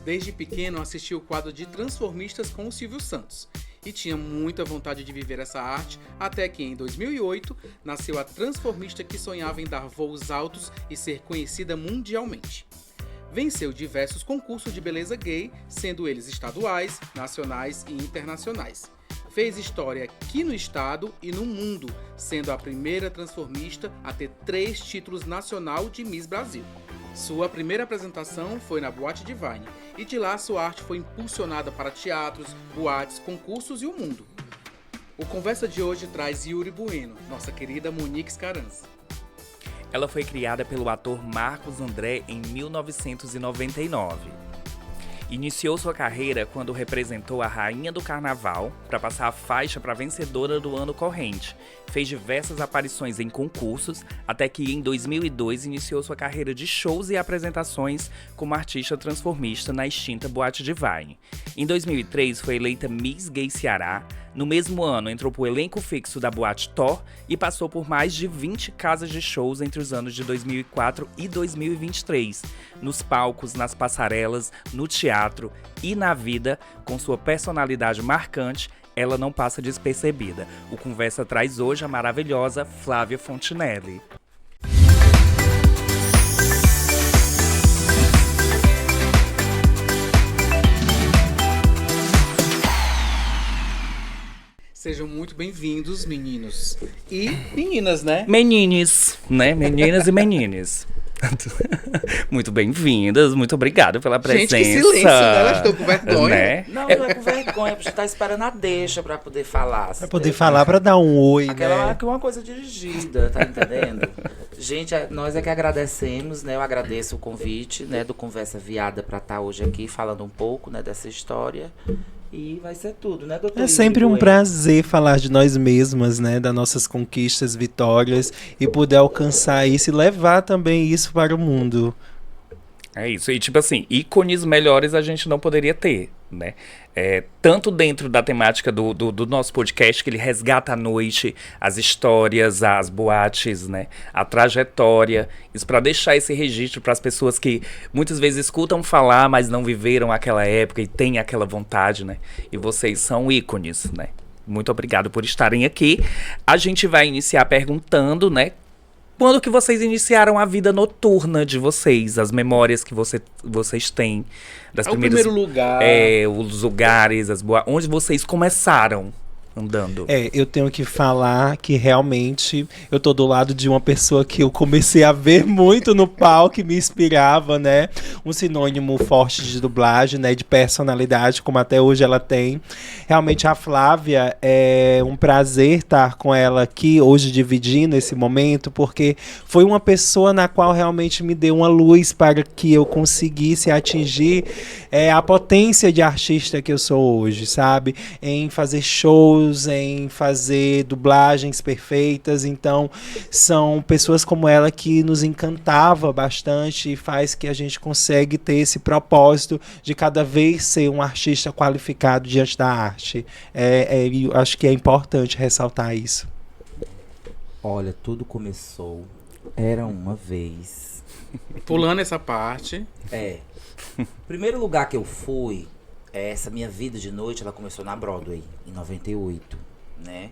Desde pequeno assisti o quadro de Transformistas com o Silvio Santos e tinha muita vontade de viver essa arte, até que em 2008 nasceu a transformista que sonhava em dar voos altos e ser conhecida mundialmente. Venceu diversos concursos de beleza gay, sendo eles estaduais, nacionais e internacionais. Fez história aqui no estado e no mundo, sendo a primeira transformista a ter 3 títulos nacional de Miss Brasil. Sua primeira apresentação foi na Boate Divine, e de lá sua arte foi impulsionada para teatros, boates, concursos e o mundo. O Conversa de hoje traz Yuri Bueno, nossa querida Monique Scaranzi. Ela foi criada pelo ator Marcos André em 1999. Iniciou sua carreira quando representou a Rainha do Carnaval para passar a faixa para vencedora do ano corrente. Fez diversas aparições em concursos, até que em 2002 iniciou sua carreira de shows e apresentações como artista transformista na extinta Boate Divine. Em 2003 foi eleita Miss Gay Ceará. No mesmo ano entrou para o elenco fixo da Boate Thor e passou por mais de 20 casas de shows entre os anos de 2004 e 2023. Nos palcos, nas passarelas, no teatro e na vida, com sua personalidade marcante, ela não passa despercebida. O Conversa traz hoje a maravilhosa Flávia Fontinelli. Sejam muito bem-vindos, meninos e meninas, né? Menines, né? Meninas e menines. Muito bem-vindas, muito obrigado pela presença. Gente, que silêncio, né? Elas estão com vergonha. Né? Não é com vergonha, porque tá esperando a deixa pra poder falar. Pra poder falar, pra dar um oi, Aquela né? é uma coisa dirigida, tá entendendo? Gente, nós é que agradecemos, né? Eu agradeço o convite, né, do Conversa Viada pra estar hoje aqui falando um pouco, né, dessa história. E vai ser tudo, né, doutor? É sempre um prazer falar de nós mesmas, né? Das nossas conquistas, vitórias e poder alcançar isso e levar também isso para o mundo. É isso, e tipo assim, ícones melhores a gente não poderia ter, né? Tanto dentro da temática do nosso podcast, que ele resgata a noite, as histórias, as boates, né? A trajetória, isso para deixar esse registro para as pessoas que muitas vezes escutam falar, mas não viveram aquela época e têm aquela vontade, né? E vocês são ícones, né? Muito obrigado por estarem aqui. A gente vai iniciar perguntando, né? Quando que vocês iniciaram a vida noturna de vocês? As memórias que vocês têm das primeiras... O primeiro lugar. Os lugares, onde vocês começaram andando. Eu tenho que falar que realmente eu tô do lado de uma pessoa que eu comecei a ver muito no palco, que me inspirava, né? Um sinônimo forte de dublagem, né? De personalidade, como até hoje ela tem. Realmente a Flávia, é um prazer estar com ela aqui hoje, dividindo esse momento, porque foi uma pessoa na qual realmente me deu uma luz para que eu conseguisse atingir a potência de artista que eu sou hoje, sabe? Em fazer shows, em fazer dublagens perfeitas. Então são pessoas como ela que nos encantava bastante e faz que a gente consegue ter esse propósito de cada vez ser um artista qualificado diante da arte. Eu acho que é importante ressaltar isso. Olha, tudo começou, era uma vez. Pulando essa parte. O primeiro lugar que eu fui, essa minha vida de noite, ela começou na Broadway, em 98, né?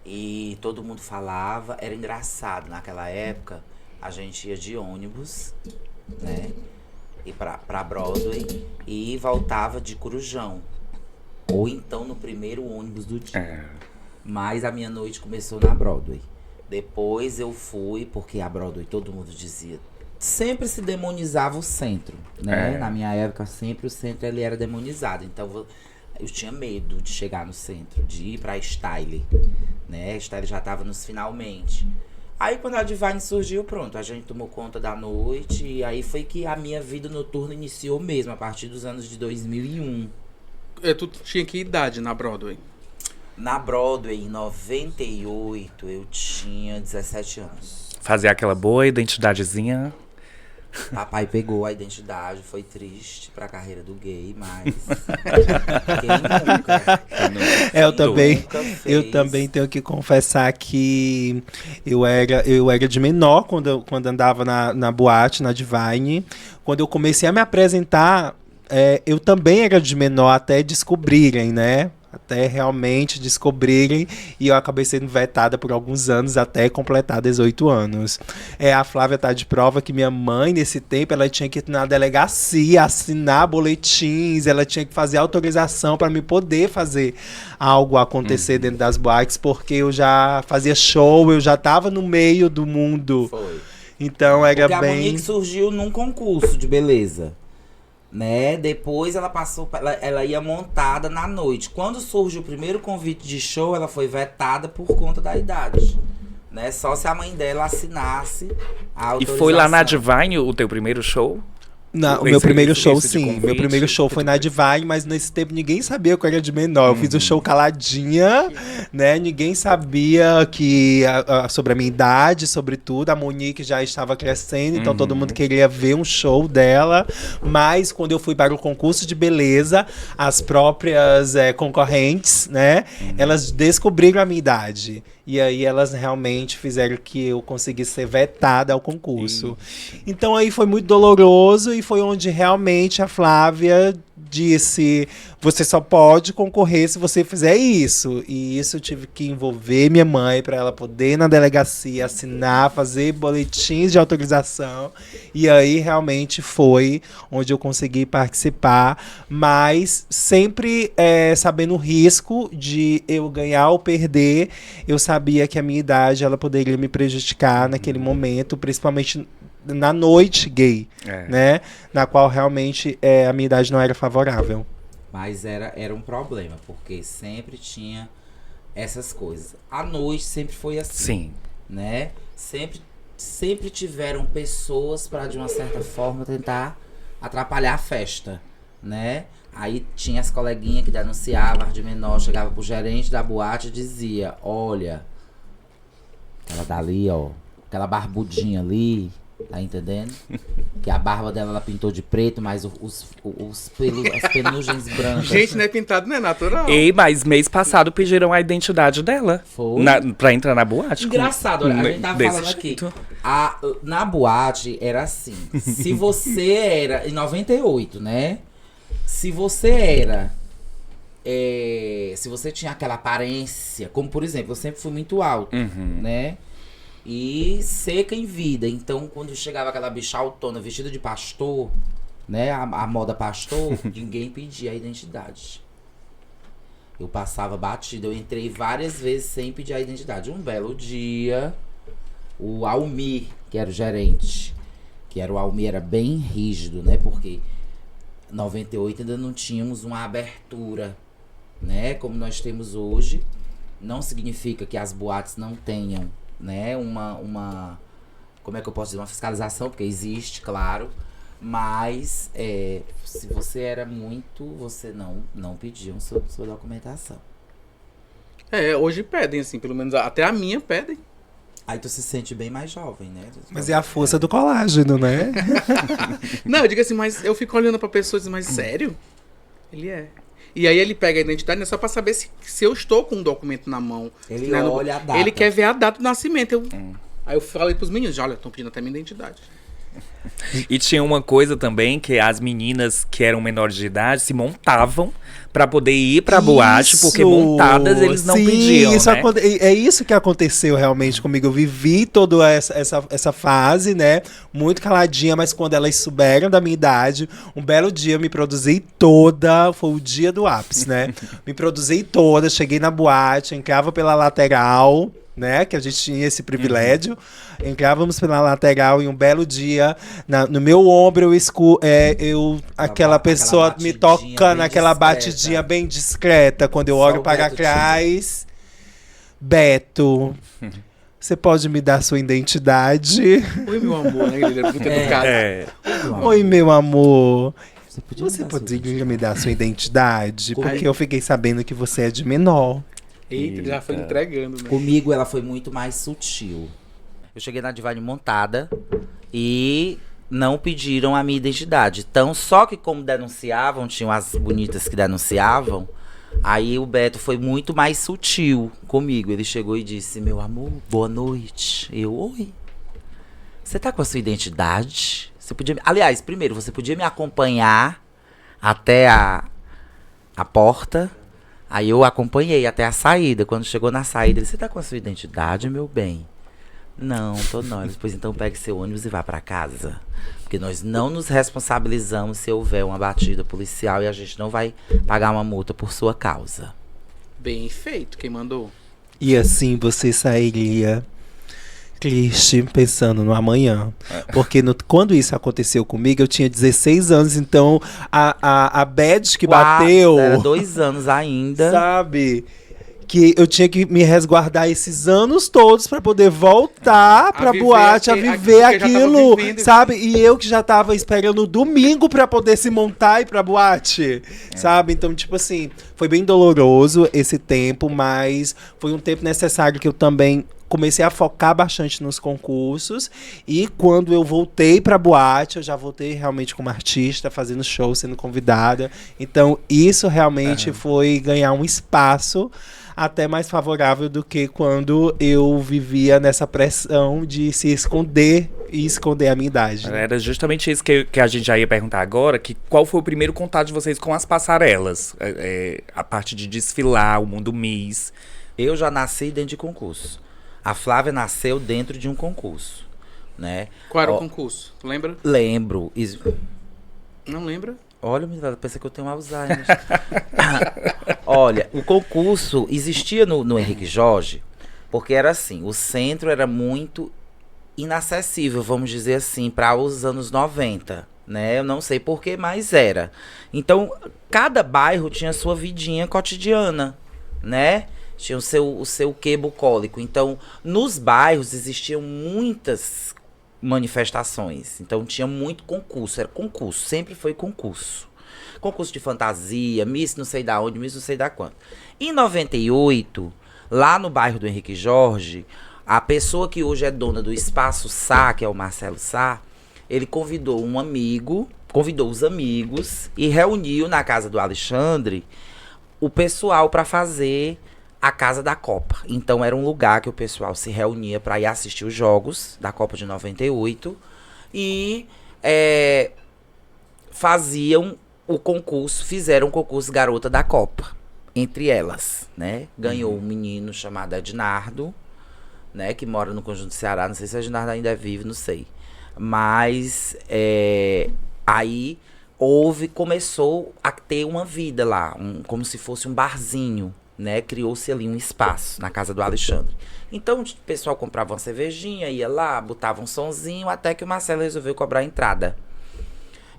E todo mundo falava, era engraçado, naquela época, a gente ia de ônibus, né? E pra Broadway, e voltava de Corujão. Ou então no primeiro ônibus do dia. Mas a minha noite começou na Broadway. Depois eu fui, porque a Broadway, todo mundo dizia, sempre se demonizava o centro, né? Na minha época, sempre o centro ele era demonizado. Então, eu tinha medo de chegar no centro, de ir pra Style, né? A Style já tava nos finalmente. Aí, quando a Divine surgiu, pronto, a gente tomou conta da noite. E aí foi que a minha vida noturna iniciou mesmo, a partir dos anos de 2001. Tu tinha que idade na Broadway? Na Broadway, em 98, eu tinha 17 anos. Fazer aquela boa identidadezinha. Papai pegou a identidade, foi triste pra carreira do gay, mas quem nunca? Eu também tenho que confessar que eu era de menor quando andava na boate, na Divine. Quando eu comecei a me apresentar, eu também era de menor até descobrirem, né? Até realmente descobrirem, e eu acabei sendo vetada por alguns anos até completar 18 anos. A Flávia tá de prova que minha mãe, nesse tempo, ela tinha que ir na delegacia, assinar boletins, ela tinha que fazer autorização para me poder fazer algo acontecer dentro das boates, porque eu já fazia show, eu já tava no meio do mundo. Foi. Então era Porque bem... a Monique surgiu num concurso de beleza, né? Depois ela passou, ela ia montada na noite. Quando surge o primeiro convite de show, ela foi vetada por conta da idade, né? Só se a mãe dela assinasse a E autorização. foi lá na Divine o teu primeiro show? O meu primeiro show, esse de sim. convite, Meu primeiro show foi na Divine, mas nesse tempo ninguém sabia que eu era de menor. Eu fiz o show caladinha, né? Ninguém sabia sobre a minha idade, sobre tudo. A Monique já estava crescendo, então todo mundo queria ver um show dela. Mas quando eu fui para o concurso de beleza, as próprias concorrentes, né? Elas descobriram a minha idade. E aí elas realmente fizeram que eu conseguisse ser vetada ao concurso. Então aí foi muito doloroso e foi onde realmente a Flávia disse: você só pode concorrer se você fizer isso. E isso eu tive que envolver minha mãe para ela poder ir na delegacia, assinar, fazer boletins de autorização. E aí realmente foi onde eu consegui participar, mas sempre sabendo o risco de eu ganhar ou perder. Eu sabia que a minha idade ela poderia me prejudicar naquele momento, principalmente na noite gay, né? Na qual realmente a minha idade não era favorável. Mas era um problema, porque sempre tinha essas coisas. A noite sempre foi assim. Sim. Né? Sempre tiveram pessoas para, de uma certa forma, tentar atrapalhar a festa, né? Aí tinha as coleguinhas que denunciavam, as de menor, chegava pro gerente da boate e dizia: olha, aquela dali, ó, aquela barbudinha ali, tá entendendo? Que a barba dela ela pintou de preto, mas os pelos, as penugens brancas. Gente, não é pintado, não é natural. Ei, mas mês passado pediram a identidade dela. Foi? Pra entrar na boate. Engraçado, olha, a gente tava desse falando aqui. jeito. Na boate era assim. Se você era. Em 98, né? Se você era. Se você tinha aquela aparência, como por exemplo, eu sempre fui muito alto, né? E seca em vida. Então, quando chegava aquela bicha autona vestida de pastor, né? A moda pastor, ninguém pedia a identidade. Eu passava batido. Eu entrei várias vezes sem pedir a identidade. Um belo dia, o Almir, que era o gerente, o Almir era bem rígido, né? Porque em 98 ainda não tínhamos uma abertura, né? Como nós temos hoje. Não significa que as boates não tenham, né, como é que eu posso dizer, uma fiscalização, porque existe, claro, mas se você era muito, você não pediam sua documentação. Hoje pedem, assim, pelo menos até a minha pedem. Aí tu se sente bem mais jovem, né? Mas é a força do colágeno, né? Não, eu digo assim, mas eu fico olhando pra pessoas e digo, mas sério? Ele é. E aí ele pega a identidade, né, só pra saber se eu estou com um documento na mão. Ele né, olha a data. Ele quer ver a data do nascimento. Aí eu falei pros meninos, olha, estão pedindo até minha identidade. E tinha uma coisa também, que as meninas que eram menores de idade se montavam pra poder ir pra boate, porque montadas eles não pediam, isso né? É isso que aconteceu realmente comigo. Eu vivi toda essa fase, né? Muito caladinha, mas quando elas souberam da minha idade, um belo dia eu me produzi toda, foi o dia do ápice, né? Me produzi toda, cheguei na boate, entrava pela lateral, né, que a gente tinha esse privilégio. Entrávamos pela lateral e um belo dia, no meu ombro, aquela pessoa me tocando, aquela batidinha bem discreta. Quando eu olho para trás, Beto, você pode me dar sua identidade? Oi, meu amor, né? Ele é muito educado. Oi, meu amor. Você poderia me dar sua identidade? Porque eu fiquei sabendo que você é de menor. Eita, ele já foi entregando, né? Comigo ela foi muito mais sutil. Eu cheguei na Divine montada e não pediram a minha identidade. Então, só que como denunciavam, tinham as bonitas que denunciavam, aí o Beto foi muito mais sutil comigo. Ele chegou e disse: meu amor, boa noite. Eu, oi. Você tá com a sua identidade? Você podia... Aliás, primeiro, você podia me acompanhar até a porta. Aí eu acompanhei até a saída. Quando chegou na saída, ele disse, você tá com a sua identidade, meu bem? Não, tô não. Ele disse, pois então pegue seu ônibus e vá pra casa. Porque nós não nos responsabilizamos se houver uma batida policial e a gente não vai pagar uma multa por sua causa. Bem feito, quem mandou? E assim você sairia triste, pensando no amanhã. Porque quando isso aconteceu comigo, eu tinha 16 anos, então a bad que bateu... Era 2 anos ainda. Sabe? Que eu tinha que me resguardar esses anos todos pra poder voltar pra boate, a viver aquilo, sabe? E eu que já tava esperando o domingo pra poder se montar e ir pra boate, sabe? Então, tipo assim, foi bem doloroso esse tempo, mas foi um tempo necessário que eu também comecei a focar bastante nos concursos. E quando eu voltei pra boate, eu já voltei realmente como artista, fazendo show, sendo convidada. Então, isso realmente foi ganhar um espaço até mais favorável do que quando eu vivia nessa pressão de se esconder e esconder a minha idade. Era justamente isso que a gente já ia perguntar agora, que qual foi o primeiro contato de vocês com as passarelas? A parte de desfilar, o mundo Miss. Eu já nasci dentro de concurso. A Flávia nasceu dentro de um concurso, né? Qual era o concurso? Tu lembra? Lembro. Não lembra? Olha, menina, pensa que eu tenho Alzheimer. Olha, o concurso existia no Henrique Jorge, porque era assim, o centro era muito inacessível, vamos dizer assim, para os anos 90, né? Eu não sei porquê, mas era. Então, cada bairro tinha sua vidinha cotidiana, né? Tinha o seu quê bucólico. Então, nos bairros existiam muitas manifestações. Então tinha muito concurso, era concurso, sempre foi concurso. Concurso de fantasia, Miss não sei da onde, Miss não sei da quanto. Em 98, lá no bairro do Henrique Jorge, a pessoa que hoje é dona do Espaço Sá, que é o Marcelo Sá, ele convidou os amigos e reuniu na casa do Alexandre o pessoal para fazer a Casa da Copa. Então era um lugar que o pessoal se reunia para ir assistir os jogos da Copa de 98 e faziam o concurso, fizeram o concurso Garota da Copa, entre elas, né? Ganhou um menino chamado Ednardo, né? Que mora no Conjunto Ceará, não sei se Ednardo ainda é vivo, não sei. Mas aí começou a ter uma vida lá, como se fosse um barzinho, né? Criou-se ali um espaço na casa do Alexandre. Então o pessoal comprava uma cervejinha, ia lá, botava um sonzinho, até que o Marcelo resolveu cobrar a entrada.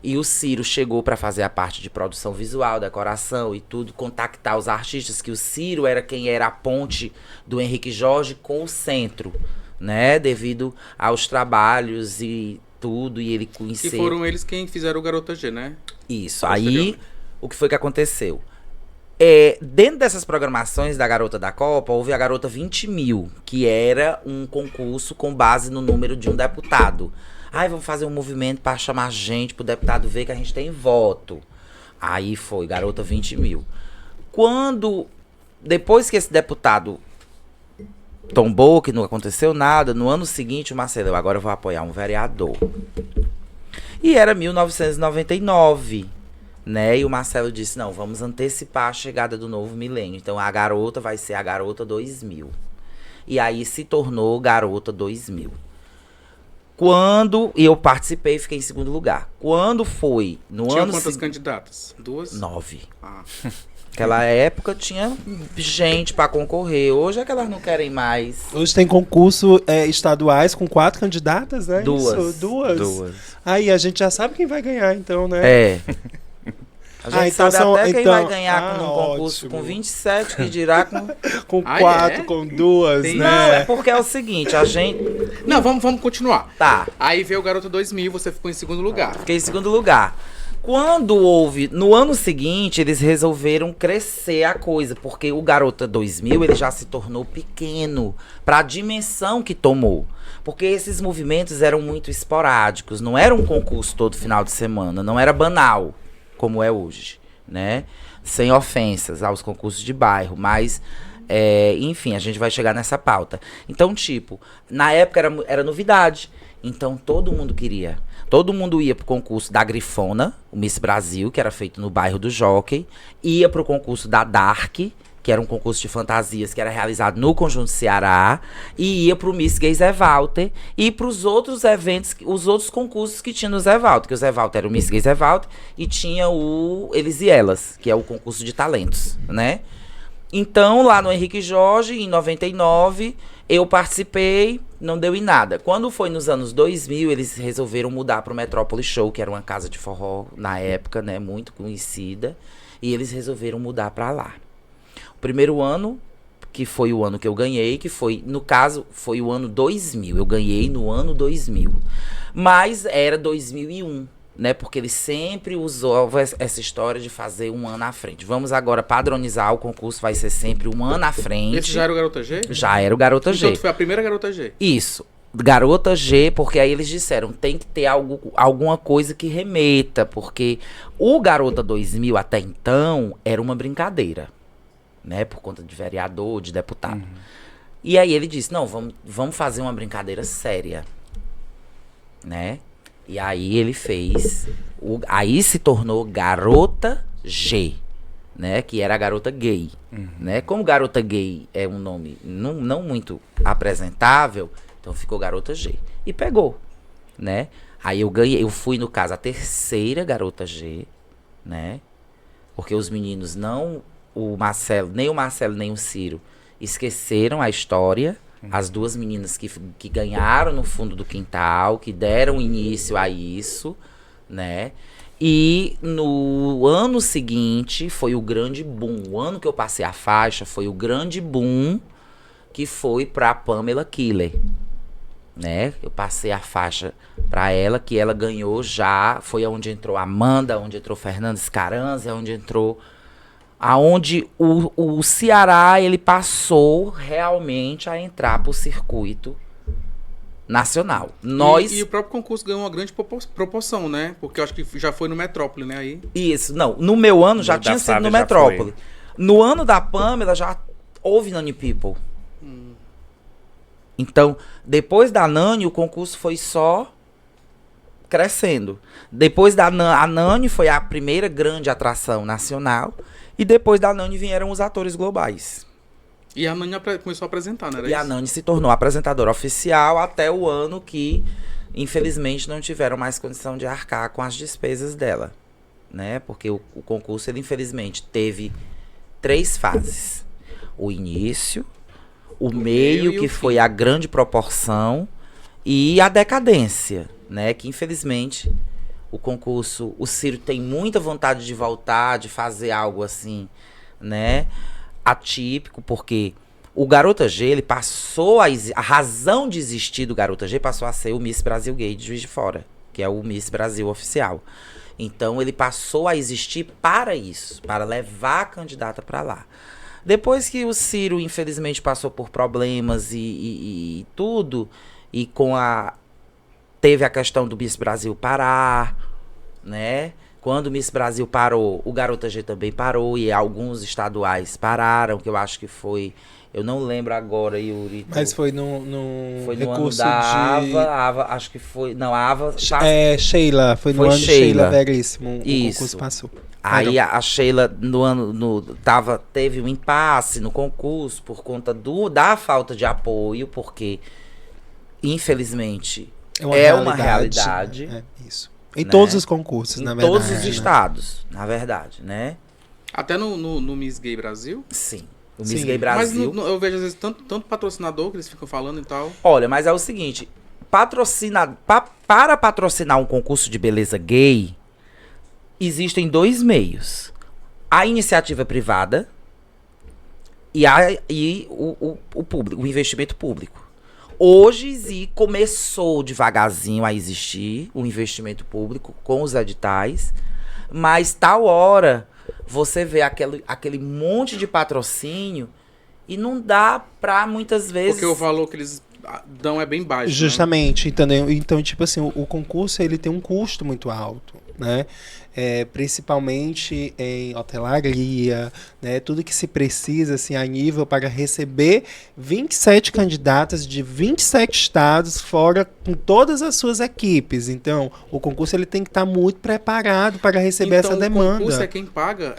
E o Ciro chegou para fazer a parte de produção visual, decoração e tudo, contactar os artistas, que o Ciro era quem era a ponte do Henrique Jorge com o centro, né? Devido aos trabalhos e tudo, e ele conheceu. E foram eles quem fizeram o Garota G, né? Isso. Aí, o que foi que aconteceu? Dentro dessas programações da Garota da Copa, houve a Garota 20.000, que era um concurso com base no número de um deputado. Aí vamos fazer um movimento para chamar gente, pro deputado ver que a gente tem voto. Aí foi, Garota 20.000. Depois que esse deputado tombou, que não aconteceu nada, no ano seguinte o Marcelo, agora eu vou apoiar um vereador. E era 1999. Né? E o Marcelo disse, não, vamos antecipar a chegada do novo milênio. Então a garota vai ser a Garota 2000. E aí se tornou Garota 2000. E eu participei e fiquei em segundo lugar. Quando foi no Tinha ano... quantas candidatas? 2? 9. Ah. Naquela época tinha gente pra concorrer. Hoje é que elas não querem mais. Hoje tem concurso estaduais com 4 candidatas, né? Duas. Isso, duas. Aí a gente já sabe quem vai ganhar, então, né? A gente sabe até quem vai ganhar com um concurso com 27, que dirá com... com 4, com 2, né? Não, é porque é o seguinte, a gente... Não, vamos continuar. Tá. Aí veio o Garota 2000, você ficou em segundo lugar. Fiquei em segundo lugar. Quando no ano seguinte, eles resolveram crescer a coisa, porque o Garota 2000, ele já se tornou pequeno para a dimensão que tomou. Porque esses movimentos eram muito esporádicos, não era um concurso todo final de semana, não era banal, como é hoje, né? Sem ofensas aos concursos de bairro, mas, enfim, a gente vai chegar nessa pauta. Então, tipo, na época era novidade, então todo mundo queria. Todo mundo ia pro concurso da Grifona, o Miss Brasil, que era feito no bairro do Jockey. Ia pro concurso da Dark, que era um concurso de fantasias que era realizado no Conjunto Ceará. E ia pro Miss Gay Zé Walter. E pros outros eventos, os outros concursos que tinha no Zé Walter. Que o Zé Walter era o Miss Gay Zé Walter. E tinha o Eles e Elas, que é o concurso de talentos, né? Então, lá no Henrique Jorge, em 99, eu participei, não deu em nada. Quando foi nos anos 2000, eles resolveram mudar para o Metrópole Show, que era uma casa de forró na época, né, muito conhecida. E eles resolveram mudar para lá. O primeiro ano, que foi o ano que eu ganhei, que foi, no caso, foi o ano 2000. Eu ganhei no ano 2000. Mas era 2001. Né, porque ele sempre usou essa história de fazer um ano à frente. Vamos agora padronizar, o concurso vai ser sempre um ano à frente. Esse já era o Garota G? Já era o Garota G. Então tu foi a primeira Garota G? Isso. Garota G, porque aí eles disseram, tem que ter alguma coisa que remeta, porque o Garota 2000 até então era uma brincadeira, né, por conta de vereador, de deputado. E aí ele disse, não, vamos fazer uma brincadeira séria, né? E aí ele fez, aí se tornou Garota G, né? Que era a garota gay, né? Como Garota Gay é um nome não muito apresentável, então ficou Garota G. E pegou, né? Aí eu fui, no caso, a terceira Garota G, né? Porque os meninos nem o Marcelo nem o Ciro esqueceram a história. As duas meninas que ganharam no fundo do quintal, que deram início a isso, né? E no ano seguinte foi o grande boom. O ano que eu passei a faixa foi o grande boom, que foi pra Pamela Killer, né? Eu passei a faixa pra ela, que ela ganhou já. Foi onde entrou Amanda, onde entrou Fernandes Caranza, onde entrou... aonde o Ceará, ele passou realmente a entrar pro circuito nacional. E o próprio concurso ganhou uma grande proporção, né? Porque eu acho que já foi no Metrópole, né? Aí. Isso, não. No meu ano já tinha sido no Metrópole. No ano da Pamela já houve Nani People. Então, depois da Nani, o concurso foi só crescendo. Depois da a Nani foi a primeira grande atração nacional. E depois da Nani vieram os atores globais. E a Nani começou a apresentar, né? E a Nani se tornou apresentadora oficial até o ano que, infelizmente, não tiveram mais condição de arcar com as despesas dela, né? Porque o concurso, ele, infelizmente, teve 3 fases. O início, o meio, que foi a grande proporção, e a decadência, né? Que, infelizmente... O concurso, o Ciro tem muita vontade de voltar, de fazer algo assim, né, atípico, porque o Garota G, ele passou a razão de existir do Garota G passou a ser o Miss Brasil Gay de Juiz de Fora, que é o Miss Brasil oficial. Então ele passou a existir para isso, para levar a candidata para lá. Depois que o Ciro, infelizmente, passou por problemas e tudo, e teve a questão do Miss Brasil parar, né? Quando o Miss Brasil parou, o Garota G também parou, e alguns estaduais pararam, que eu acho que foi... Eu não lembro agora, Yuri. Mas foi no foi no recurso ano da de... Ava, acho que foi... Não, a Ava... Sheila, foi no ano de Sheila Veríssimo, o concurso passou. Aí a Sheila, teve um impasse no concurso por conta da falta de apoio, porque, infelizmente... É uma realidade. É, isso. Em todos os concursos, na verdade. Em todos os estados, na verdade, né? Até no Miss Gay Brasil? Sim. O Miss Gay Brasil. Mas eu vejo, às vezes, tanto patrocinador que eles ficam falando e tal. Olha, mas é o seguinte, para patrocinar um concurso de beleza gay, existem 2 meios. A iniciativa privada e o público, o investimento público. Hoje começou devagarzinho a existir o investimento público com os editais, mas tal hora você vê aquele monte de patrocínio e não dá pra muitas vezes... Porque o valor que eles dão é bem baixo. Justamente, né? Então, tipo assim, o concurso, ele tem um custo muito alto. né? Principalmente em hotelaria, né? Tudo que se precisa assim, a nível para receber 27 candidatas de 27 estados, fora com todas as suas equipes. Então, o concurso ele tem que estar muito preparado para receber essa demanda. O concurso é quem paga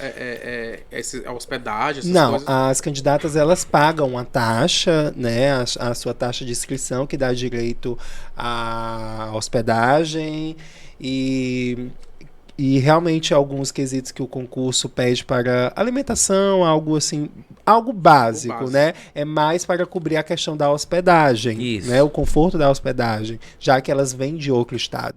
a hospedagem, essas Não, coisas? as candidatas elas pagam a taxa, né? A sua taxa de inscrição, que dá direito à hospedagem e realmente alguns quesitos que o concurso pede para alimentação, algo assim, algo básico, né? É mais para cobrir a questão da hospedagem, Isso. né? O conforto da hospedagem, já que elas vêm de outro estado.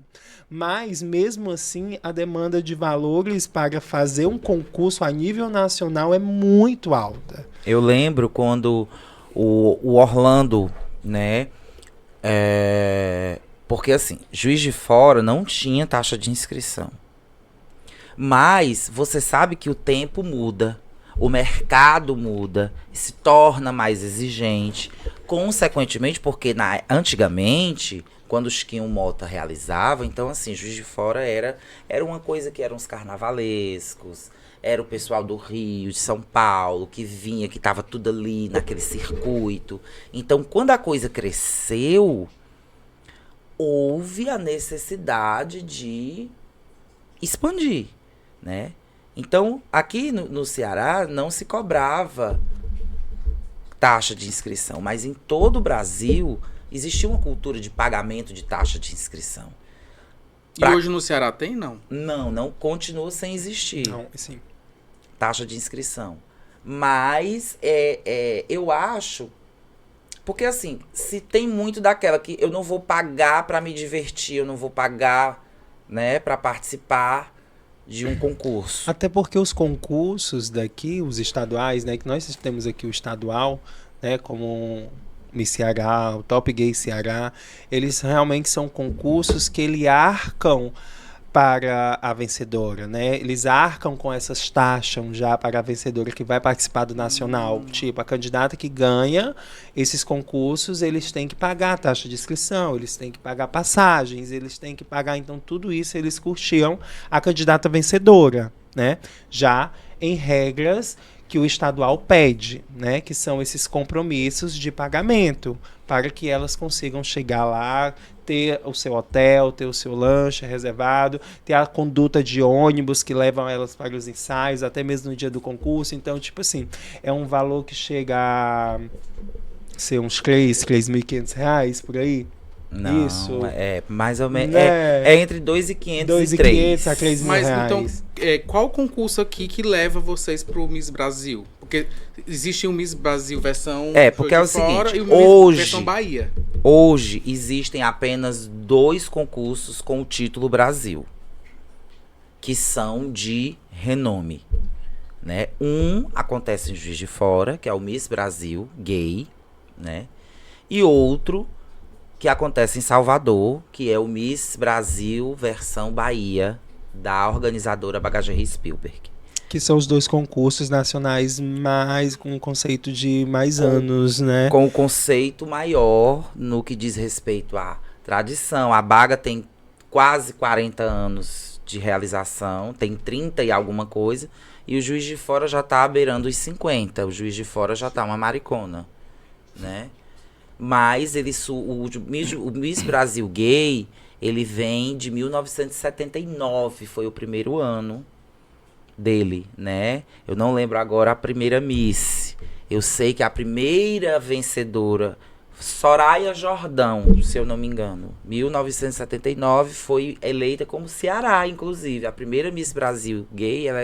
Mas, mesmo assim, a demanda de valores para fazer um concurso a nível nacional é muito alta. Eu lembro quando o Orlando, né? Porque assim, Juiz de Fora não tinha taxa de inscrição. Mas você sabe que o tempo muda, o mercado muda, se torna mais exigente. Consequentemente, porque antigamente, quando o Chiquinho Mota realizava, então assim, Juiz de Fora era uma coisa que eram os carnavalescos, era o pessoal do Rio, de São Paulo, que vinha, que estava tudo ali naquele circuito. Então, quando a coisa cresceu, houve a necessidade de expandir, né? Então, aqui no Ceará não se cobrava taxa de inscrição, mas em todo o Brasil existia uma cultura de pagamento de taxa de inscrição. E hoje no Ceará tem, não? Não continua sem existir. Não, sim. Taxa de inscrição. Mas eu acho, porque assim, se tem muito daquela que eu não vou pagar para me divertir, eu não vou pagar, né, para participar de um concurso. Até porque os concursos daqui, os estaduais, né, que nós temos aqui o estadual, né, como Miss Ceará, o Top Gay Ceará, eles realmente são concursos que eles arcam para a vencedora, né? Eles arcam com essas taxas já para a vencedora que vai participar do nacional. Tipo, a candidata que ganha esses concursos, eles têm que pagar a taxa de inscrição, eles têm que pagar passagens, eles têm que pagar, então tudo isso eles curtiam a candidata vencedora, né? Já em regras que o estadual pede, né? Que são esses compromissos de pagamento para que elas consigam chegar lá, ter o seu hotel, ter o seu lanche reservado, ter a conduta de ônibus que levam elas para os ensaios, até mesmo no dia do concurso. Então, tipo assim, é um valor que chega a ser uns R$3.500 por aí. Não, isso. Mais ou menos. Né? É entre 2.500 e 3. a 3.000 Mas reais. então, qual concurso aqui que leva vocês pro Miss Brasil? Porque existe um Miss Brasil versão porque é o fora seguinte, e o Miss versão Bahia. Hoje existem apenas 2 concursos com o título Brasil, que são de renome, né? Um acontece em Juiz de Fora, que é o Miss Brasil Gay, né? E outro que acontece em Salvador, que é o Miss Brasil versão Bahia, da organizadora Bagageria Spielberg. Que são os 2 concursos nacionais mais com um conceito de mais anos, né? Com o conceito maior no que diz respeito à tradição. A Baga tem quase 40 anos de realização, tem 30 e alguma coisa, e o Juiz de Fora já tá beirando os 50. O Juiz de Fora já tá uma maricona, né? Mas o Miss Brasil Gay, ele vem de 1979, foi o primeiro ano dele, né? Eu não lembro agora a primeira Miss. Eu sei que a primeira vencedora, Soraya Jordão, se eu não me engano, 1979, foi eleita como Ceará, inclusive. A primeira Miss Brasil Gay, ela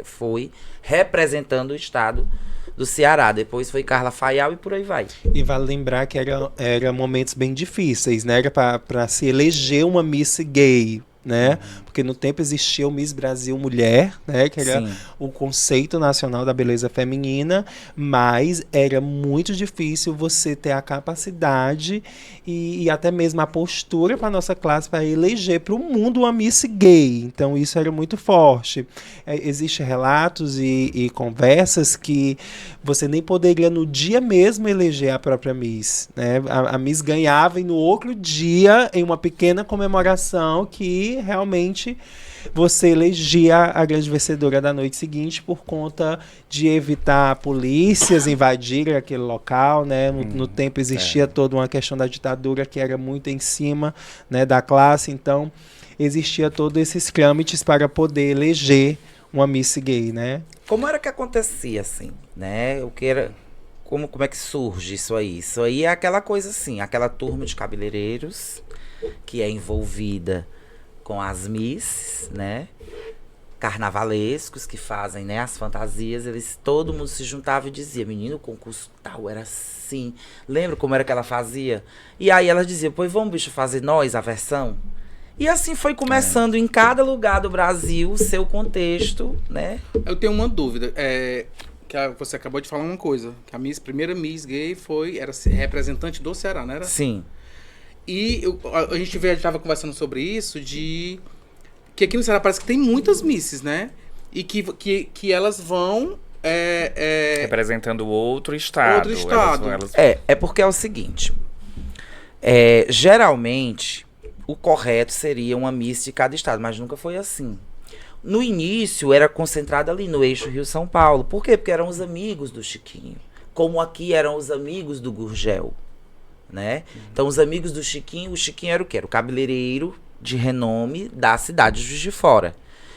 foi representando o estado do Ceará. Depois foi Carla Faial e por aí vai. E vale lembrar que era momentos bem difíceis, né? Era para se eleger uma Miss Gay, né? Porque no tempo existia o Miss Brasil Mulher, né? Que era o conceito nacional da beleza feminina, mas era muito difícil você ter a capacidade e até mesmo a postura para nossa classe para eleger para o mundo uma Miss Gay. Então isso era muito forte. Existem relatos e conversas que você nem poderia no dia mesmo eleger a própria Miss, né? A Miss ganhava e no outro dia, em uma pequena comemoração, que realmente noite, você elegia a grande vencedora da noite seguinte por conta de evitar polícias invadirem aquele local, né? No tempo existia toda uma questão da ditadura que era muito em cima, né, da classe, então existia todos esses trâmites para poder eleger uma Miss Gay, né? Como era que acontecia, assim, né? O que era... Como é que surge isso aí? Isso aí é aquela coisa assim, aquela turma de cabeleireiros que é envolvida com as misses, né? Carnavalescos que fazem, né, as fantasias, todo mundo se juntava e dizia, menino, o concurso tal era assim. Lembra como era que ela fazia? E aí ela dizia, pois vamos, bicho, fazer nós a versão? E assim foi começando em cada lugar do Brasil o seu contexto, né? Eu tenho uma dúvida. Você acabou de falar uma coisa. Que a primeira Miss Gay era representante do Ceará, não era? Sim. E a gente estava conversando sobre isso, que aqui no Ceará parece que tem muitas misses, né? E que elas vão... representando outro estado. Outro estado. É porque é o seguinte. Geralmente, o correto seria uma miss de cada estado, mas nunca foi assim. No início, era concentrado ali no eixo Rio-São Paulo. Por quê? Porque eram os amigos do Chiquinho. Como aqui eram os amigos do Gurgel, né? Então, os amigos do Chiquinho, o Chiquinho era o quê? Era o cabeleireiro de renome da cidade de Juiz de Fora.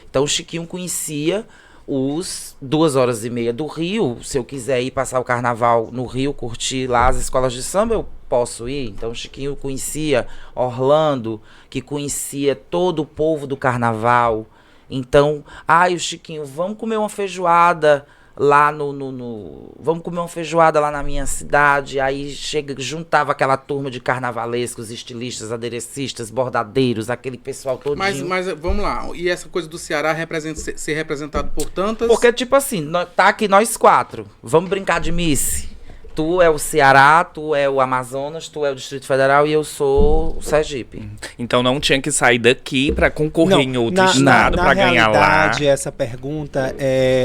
Então, o Chiquinho conhecia os 2h30 do Rio. Se eu quiser ir passar o carnaval no Rio, curtir lá as escolas de samba, eu posso ir. Então, o Chiquinho conhecia Orlando, que conhecia todo o povo do carnaval. Então, o Chiquinho, vamos comer uma feijoada lá vamos comer uma feijoada lá na minha cidade. Aí juntava aquela turma de carnavalescos, estilistas, aderecistas, bordadeiros, aquele pessoal todinho. Mas vamos lá, e essa coisa do Ceará ser representado por tantas... Porque, tipo assim, tá aqui nós 4, vamos brincar de Miss. Tu é o Ceará, tu é o Amazonas, tu é o Distrito Federal e eu sou o Sergipe. Então não tinha que sair daqui para concorrer em outro estado para ganhar lá. Na realidade, essa pergunta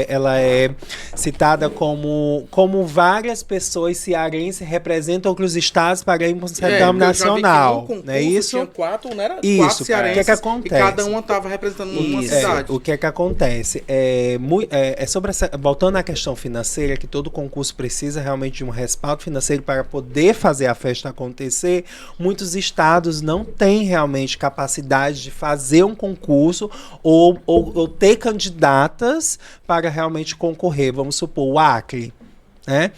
ela é citada como várias pessoas cearenses representam outros estados para ir para um certame nacional. Concurso, não é isso? Tinha 4, não era? Isso, 4 cearenses. O que é que acontece? E cada uma estava representando uma cidade. O que é que acontece? Sobre voltando à questão financeira, que todo concurso precisa realmente de um respaldo financeiro para poder fazer a festa acontecer, muitos estados não têm realmente capacidade de fazer um concurso ou ter candidatas para realmente concorrer. Vamos supor, o Acre, né?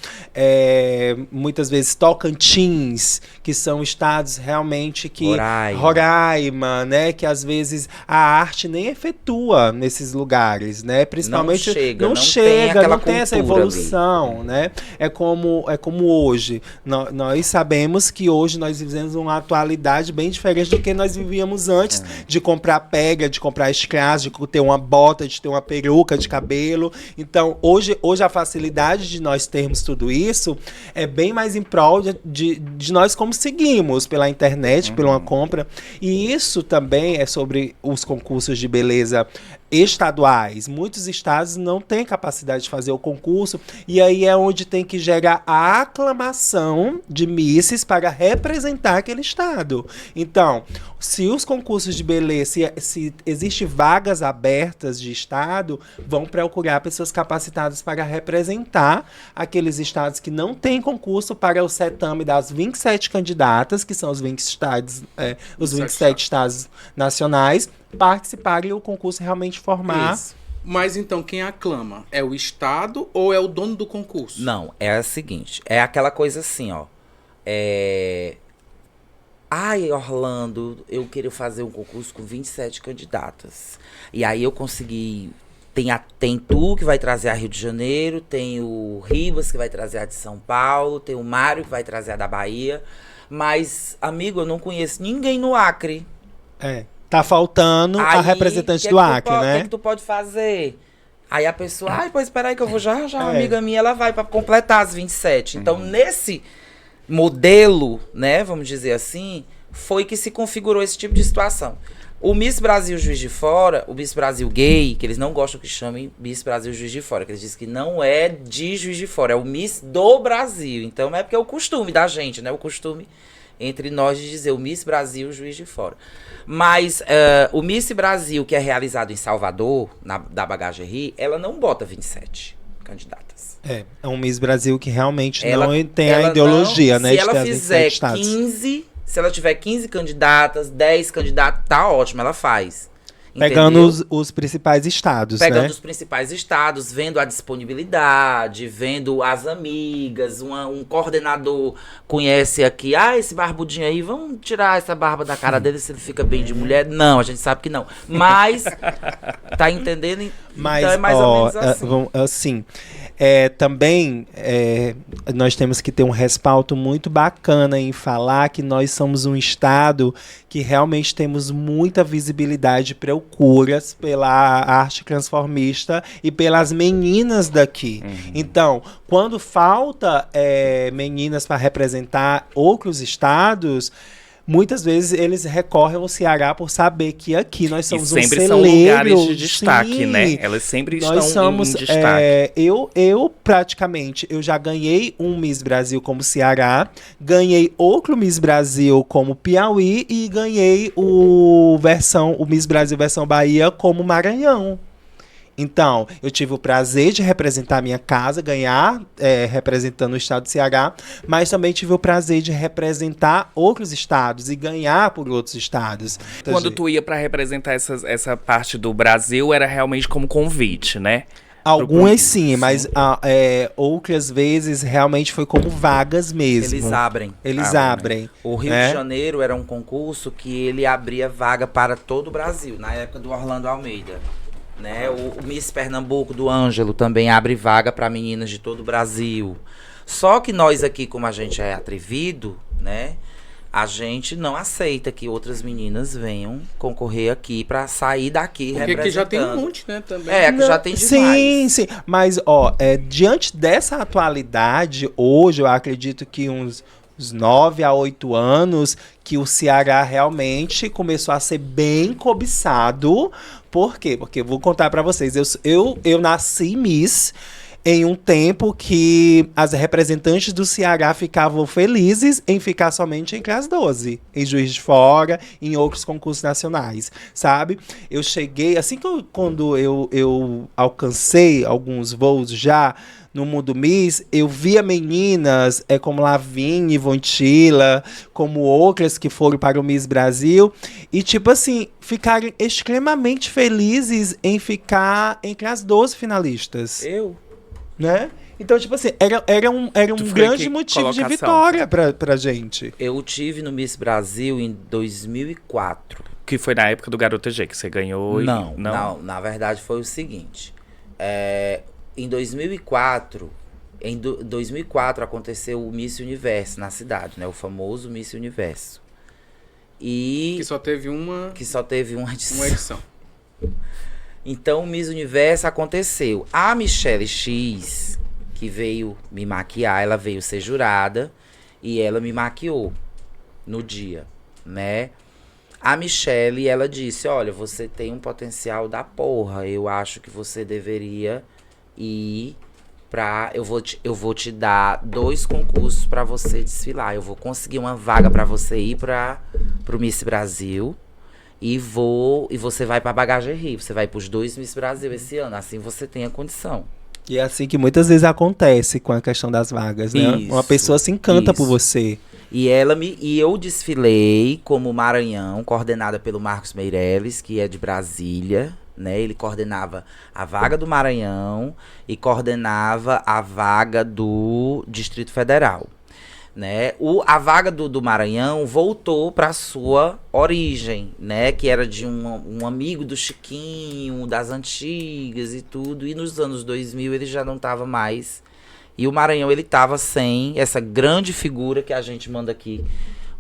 Muitas vezes Tocantins, que são estados realmente que... Roraima, né? Que às vezes a arte nem efetua nesses lugares, né? Principalmente não tem essa evolução, né? É como hoje. Nós sabemos que hoje nós vivemos uma atualidade bem diferente do que nós vivíamos antes de comprar pega, de comprar strass, de ter uma bota, de ter uma peruca de cabelo. Então, hoje a facilidade de nós termos tudo isso é bem mais em prol de nós como seguimos pela internet, pela uma compra. E isso também é sobre os concursos de beleza estaduais. Muitos estados não têm capacidade de fazer o concurso e aí é onde tem que gerar a aclamação de misses para representar aquele estado. Então, se os concursos de beleza, se existem vagas abertas de estado, vão procurar pessoas capacitadas para representar aqueles estados que não têm concurso para o certame das 27 candidatas, que são os 27 estados nacionais, participarem e o concurso realmente formar. Isso. Mas então quem aclama? É o estado ou é o dono do concurso? Não, é o seguinte, é aquela coisa assim, ó. Orlando, eu queria fazer um concurso com 27 candidatas. E aí eu consegui... Tem tu, que vai trazer a Rio de Janeiro, tem o Ribas, que vai trazer a de São Paulo, tem o Mário, que vai trazer a da Bahia. Mas, amigo, eu não conheço ninguém no Acre. Tá faltando a representante do Acre, né? O que tu pode fazer? Aí a pessoa, pois espera aí que eu vou já uma amiga minha, ela vai para completar as 27. Então, nesse modelo, né, vamos dizer assim, foi que se configurou esse tipo de situação. O Miss Brasil Juiz de Fora, o Miss Brasil Gay, que eles não gostam que chamem Miss Brasil Juiz de Fora, que eles dizem que não é de Juiz de Fora, é o Miss do Brasil. Então, é porque é o costume da gente, né? O costume entre nós de dizer o Miss Brasil e o Juiz de Fora. Mas o Miss Brasil, que é realizado em Salvador, da Bagagerie, ela não bota 27 candidatas. É um Miss Brasil que realmente Ela- não tem ela a ideologia, não- né? Se de ela ter as fizer 27 estados. 15, se ela tiver 15 candidatas, 10 candidatos, tá ótimo, ela faz. Pegando Entendeu? os principais estados, Pegando né? os principais estados, vendo a disponibilidade, vendo as amigas, um coordenador conhece aqui, esse barbudinho aí, vamos tirar essa barba da cara dele se ele fica bem de mulher. Não, a gente sabe que não. Mas, tá entendendo? Mas, Então é mais ou menos assim. assim, também nós temos que ter um respaldo muito bacana em falar que nós somos um estado que realmente temos muita visibilidade e procuras pela arte transformista e pelas meninas daqui. Então, quando falta meninas para representar outros estados, muitas vezes eles recorrem ao Ceará por saber que aqui nós E somos um sempre celeiro. são lugares de destaque, sim. né? Elas sempre Nós estão somos, em destaque. eu praticamente, eu já ganhei um Miss Brasil como Ceará, ganhei outro Miss Brasil como Piauí e ganhei o Miss Brasil versão Bahia como Maranhão. Então, eu tive o prazer de representar a minha casa, ganhar representando o estado do Ceará, mas também tive o prazer de representar outros estados e ganhar por outros estados. Quando tu ia pra representar essa parte do Brasil, era realmente como convite, né? Algumas sim, mas outras vezes realmente foi como vagas mesmo. Eles abrem. Eles abrem. O Rio de Janeiro era um concurso que ele abria vaga para todo o Brasil, na época do Orlando Almeida. Né? O Miss Pernambuco do Ângelo também abre vaga para meninas de todo o Brasil. Só que nós aqui, como a gente é atrevido, né? A gente não aceita que outras meninas venham concorrer aqui para sair daqui Porque representando. aqui já tem um monte, né, também. Que já tem demais. Sim. Mas, diante dessa atualidade, hoje eu acredito que uns 9 a 8 anos que o Ceará realmente começou a ser bem cobiçado. Por quê? Porque eu vou contar pra vocês. Eu nasci Miss em um tempo que as representantes do Ceará ficavam felizes em ficar somente entre as 12. Em Juiz de Fora, em outros concursos nacionais, sabe? Eu cheguei, assim que quando eu alcancei alguns voos já no Mundo Miss, eu via meninas como Lavínia, Vontila, como outras que foram para o Miss Brasil, e tipo assim, ficaram extremamente felizes em ficar entre as 12 finalistas. Né? Então, tipo assim, era um grande motivo de vitória pra gente. Eu tive no Miss Brasil em 2004. Que foi na época do Garota G, que você ganhou? Não, na verdade foi o seguinte. Em 2004, aconteceu o Miss Universo na cidade, né? O famoso Miss Universo. Que só teve uma edição. Então, o Miss Universo aconteceu. A Michelle X, que veio me maquiar, ela veio ser jurada e ela me maquiou no dia, né? A Michelle, ela disse, olha, você tem um potencial da porra, eu acho que você deveria ir pra... Eu vou te dar 2 concursos pra você desfilar, eu vou conseguir uma vaga pra você ir pro Miss Brasil e você vai pra Bagagerie, você vai pros 2 Miss Brasil esse ano, assim você tem a condição. E é assim que muitas vezes acontece com a questão das vagas, né? Uma pessoa se encanta por você. E eu desfilei como Maranhão, coordenada pelo Marcos Meirelles, que é de Brasília, né? Ele coordenava a vaga do Maranhão e coordenava a vaga do Distrito Federal, né? A vaga do Maranhão voltou para sua origem, né? Que era de um amigo do Chiquinho, das antigas e tudo. E nos anos 2000 ele já não estava mais. E o Maranhão, ele estava sem essa grande figura que a gente manda aqui.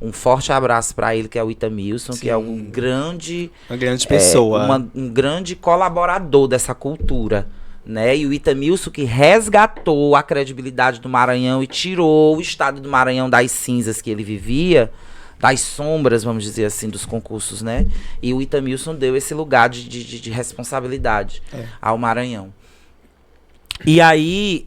Um forte abraço para ele, que é o Itamilson, que é uma grande pessoa. Um grande colaborador dessa cultura, né? E o Itamilson que resgatou a credibilidade do Maranhão e tirou o estado do Maranhão das cinzas que ele vivia, das sombras, vamos dizer assim, dos concursos, né? E o Itamilson deu esse lugar de responsabilidade ao Maranhão. E aí,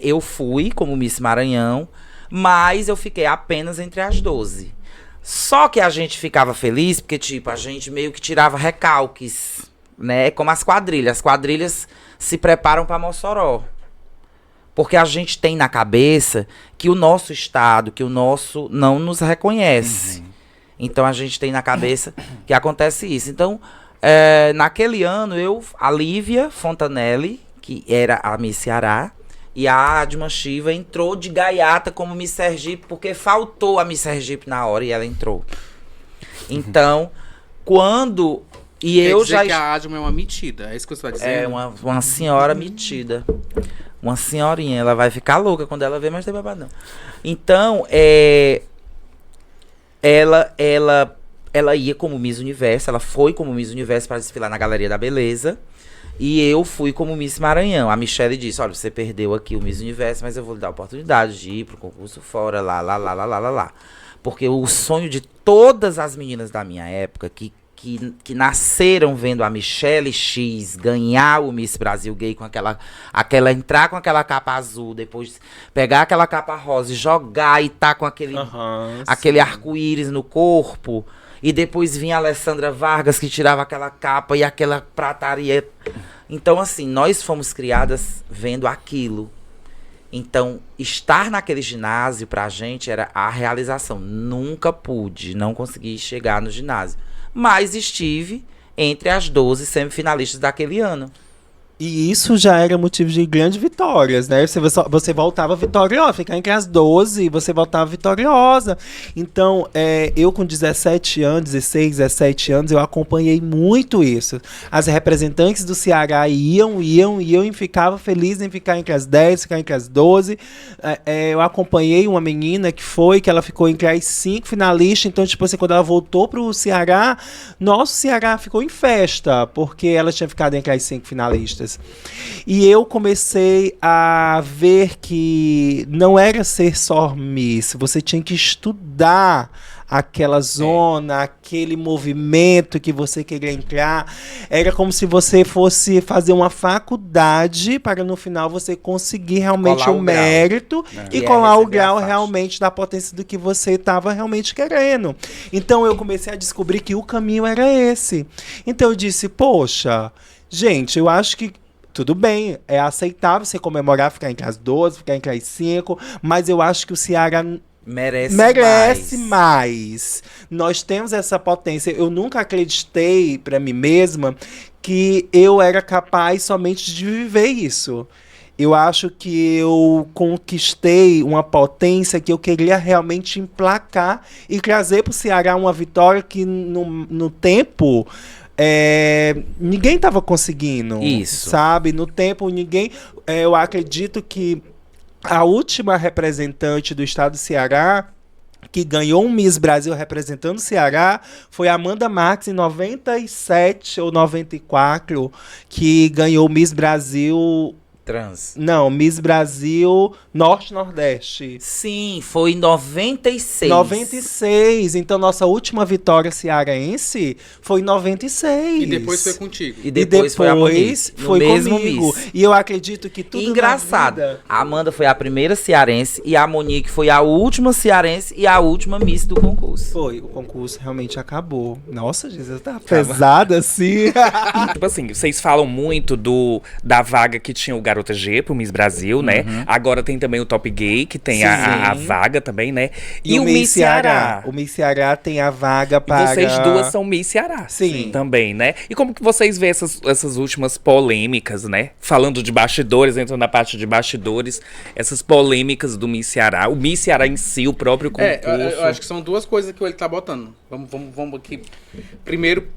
eu fui como Miss Maranhão, mas eu fiquei apenas entre as 12. Só que a gente ficava feliz porque, tipo, a gente meio que tirava recalques, né? Como as quadrilhas. As quadrilhas se preparam para Mossoró. Porque a gente tem na cabeça que o nosso estado, que o nosso não nos reconhece. Então a gente tem na cabeça que acontece isso. Então, naquele ano, a Lívia Fontanelli, que era a Miss Ceará, e a Adma Shiva entrou de gaiata como Miss Sergipe, porque faltou a Miss Sergipe na hora e ela entrou. Então, quando... E Quer eu dizer já... que a Adma é uma metida, é isso que você vai dizer? É uma senhora metida. Uma senhorinha. Ela vai ficar louca quando ela vê, mas não tem babado não. Então, ela ia como Miss Universo. Ela foi como Miss Universo para desfilar na Galeria da Beleza. E eu fui como Miss Maranhão. A Michelle disse, olha, você perdeu aqui o Miss Universo, mas eu vou lhe dar a oportunidade de ir pro concurso fora, lá. Porque o sonho de todas as meninas da minha época, que nasceram vendo a Michelle X ganhar o Miss Brasil Gay com entrar com aquela capa azul, depois pegar aquela capa rosa e jogar e tá com aquele arco-íris no corpo, e depois vinha a Alessandra Vargas que tirava aquela capa e aquela prataria. Então, assim, nós fomos criadas vendo aquilo. Então, estar naquele ginásio pra gente era a realização. Não consegui chegar no ginásio. Mas estive entre as 12 semifinalistas daquele ano. E isso já era motivo de grandes vitórias, né? Você voltava vitoriosa, ficar entre as 12, você voltava vitoriosa. Então, eu com 17 anos, 16, 17 anos, eu acompanhei muito isso. As representantes do Ceará iam e ficava feliz em ficar entre as 10, ficar entre as 12. Eu acompanhei uma menina que ela ficou entre as 5 finalistas. Então, tipo assim, quando ela voltou pro Ceará, nosso Ceará ficou em festa, porque ela tinha ficado entre as 5 finalistas. E eu comecei a ver que não era ser só Miss, você tinha que estudar aquela zona, aquele movimento que você queria entrar. Era como se você fosse fazer uma faculdade para no final você conseguir realmente o mérito e colar o grau realmente da potência do que você estava realmente querendo. Então eu comecei a descobrir que o caminho era esse. Então eu disse, poxa, gente, eu acho que tudo bem, é aceitável você comemorar, ficar entre as 12, ficar entre as 5, mas eu acho que o Ceará merece mais. Nós temos essa potência. Eu nunca acreditei para mim mesma que eu era capaz somente de viver isso. Eu acho que eu conquistei uma potência que eu queria realmente emplacar e trazer para o Ceará uma vitória que no tempo... ninguém estava conseguindo. Isso. Sabe? No tempo, ninguém... eu acredito que a última representante do estado do Ceará que ganhou um Miss Brasil representando o Ceará foi a Amanda Marques em 97 ou 94, que ganhou Miss Brasil... Não, Miss Brasil Norte-Nordeste. Sim, foi em 96. 96. Então, nossa última vitória cearense foi em 96. E depois foi contigo. E depois foi a Monique, foi mesmo comigo. Miss. E eu acredito que tudo engraçado. Na vida... A Amanda foi a primeira cearense e a Monique foi a última cearense e a última Miss do concurso. Foi, o concurso realmente acabou. Nossa, Jesus, tá pesada assim. Tipo assim, vocês falam muito da vaga que tinha o Garota G pro Miss Brasil, né? Agora tem também o Top Gay, que tem a vaga também, né? E o Miss Ceará. O Miss Ceará tem a vaga para... E vocês duas são Miss Ceará. Sim. Também, né? E como que vocês veem essas últimas polêmicas, né? Falando de bastidores, entrando na parte de bastidores, essas polêmicas do Miss Ceará. O Miss Ceará em si, o próprio concurso. Eu acho que são duas coisas que ele tá botando. Vamos aqui. Primeiro...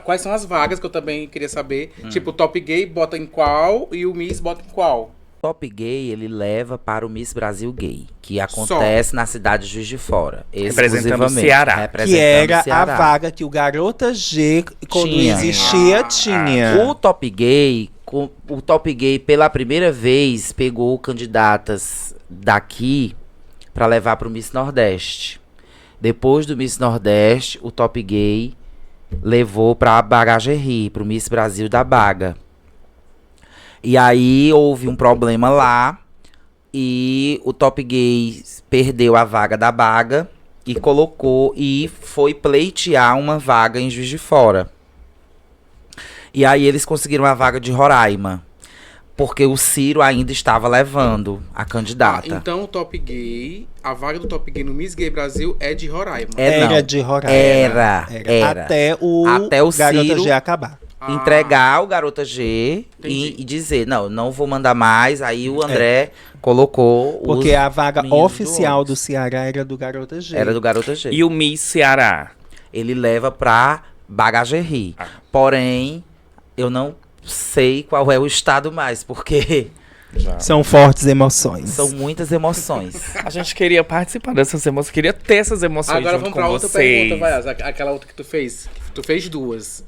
quais são as vagas que eu também queria saber. Tipo, o Top Gay bota em qual e o Miss bota em qual? Top Gay, ele leva para o Miss Brasil Gay, que acontece na cidade de Juiz de Fora. Representando o Ceará. Que era a vaga que o Garota G, quando existia, tinha. O Top Gay, pela primeira vez, pegou candidatas daqui para levar para o Miss Nordeste. Depois do Miss Nordeste, o Top Gay levou para a Bagagerie, para o Miss Brasil da Baga. E aí houve um problema lá e o Top Gay perdeu a vaga da Baga e colocou e foi pleitear uma vaga em Juiz de Fora. E aí eles conseguiram a vaga de Roraima, porque o Ciro ainda estava levando a candidata. Então o Top Gay, a vaga do Top Gay no Miss Gay Brasil é de Roraima. Era de Roraima. Era. Até o Garota Ciro G acabar. entregar o Garota G e dizer, não vou mandar mais. Aí o André colocou porque a vaga meninos oficial do Ceará era do Garota G. Era do Garota G. E o Miss Ceará? Ele leva pra Bagagerie. Porém, eu não sei qual é o estado mais, porque são fortes emoções. são muitas emoções. A gente queria participar dessas emoções, queria ter essas emoções Agora junto vamos com pra outra vocês. pergunta, Vaiaz. Aquela outra que tu fez. Tu fez duas.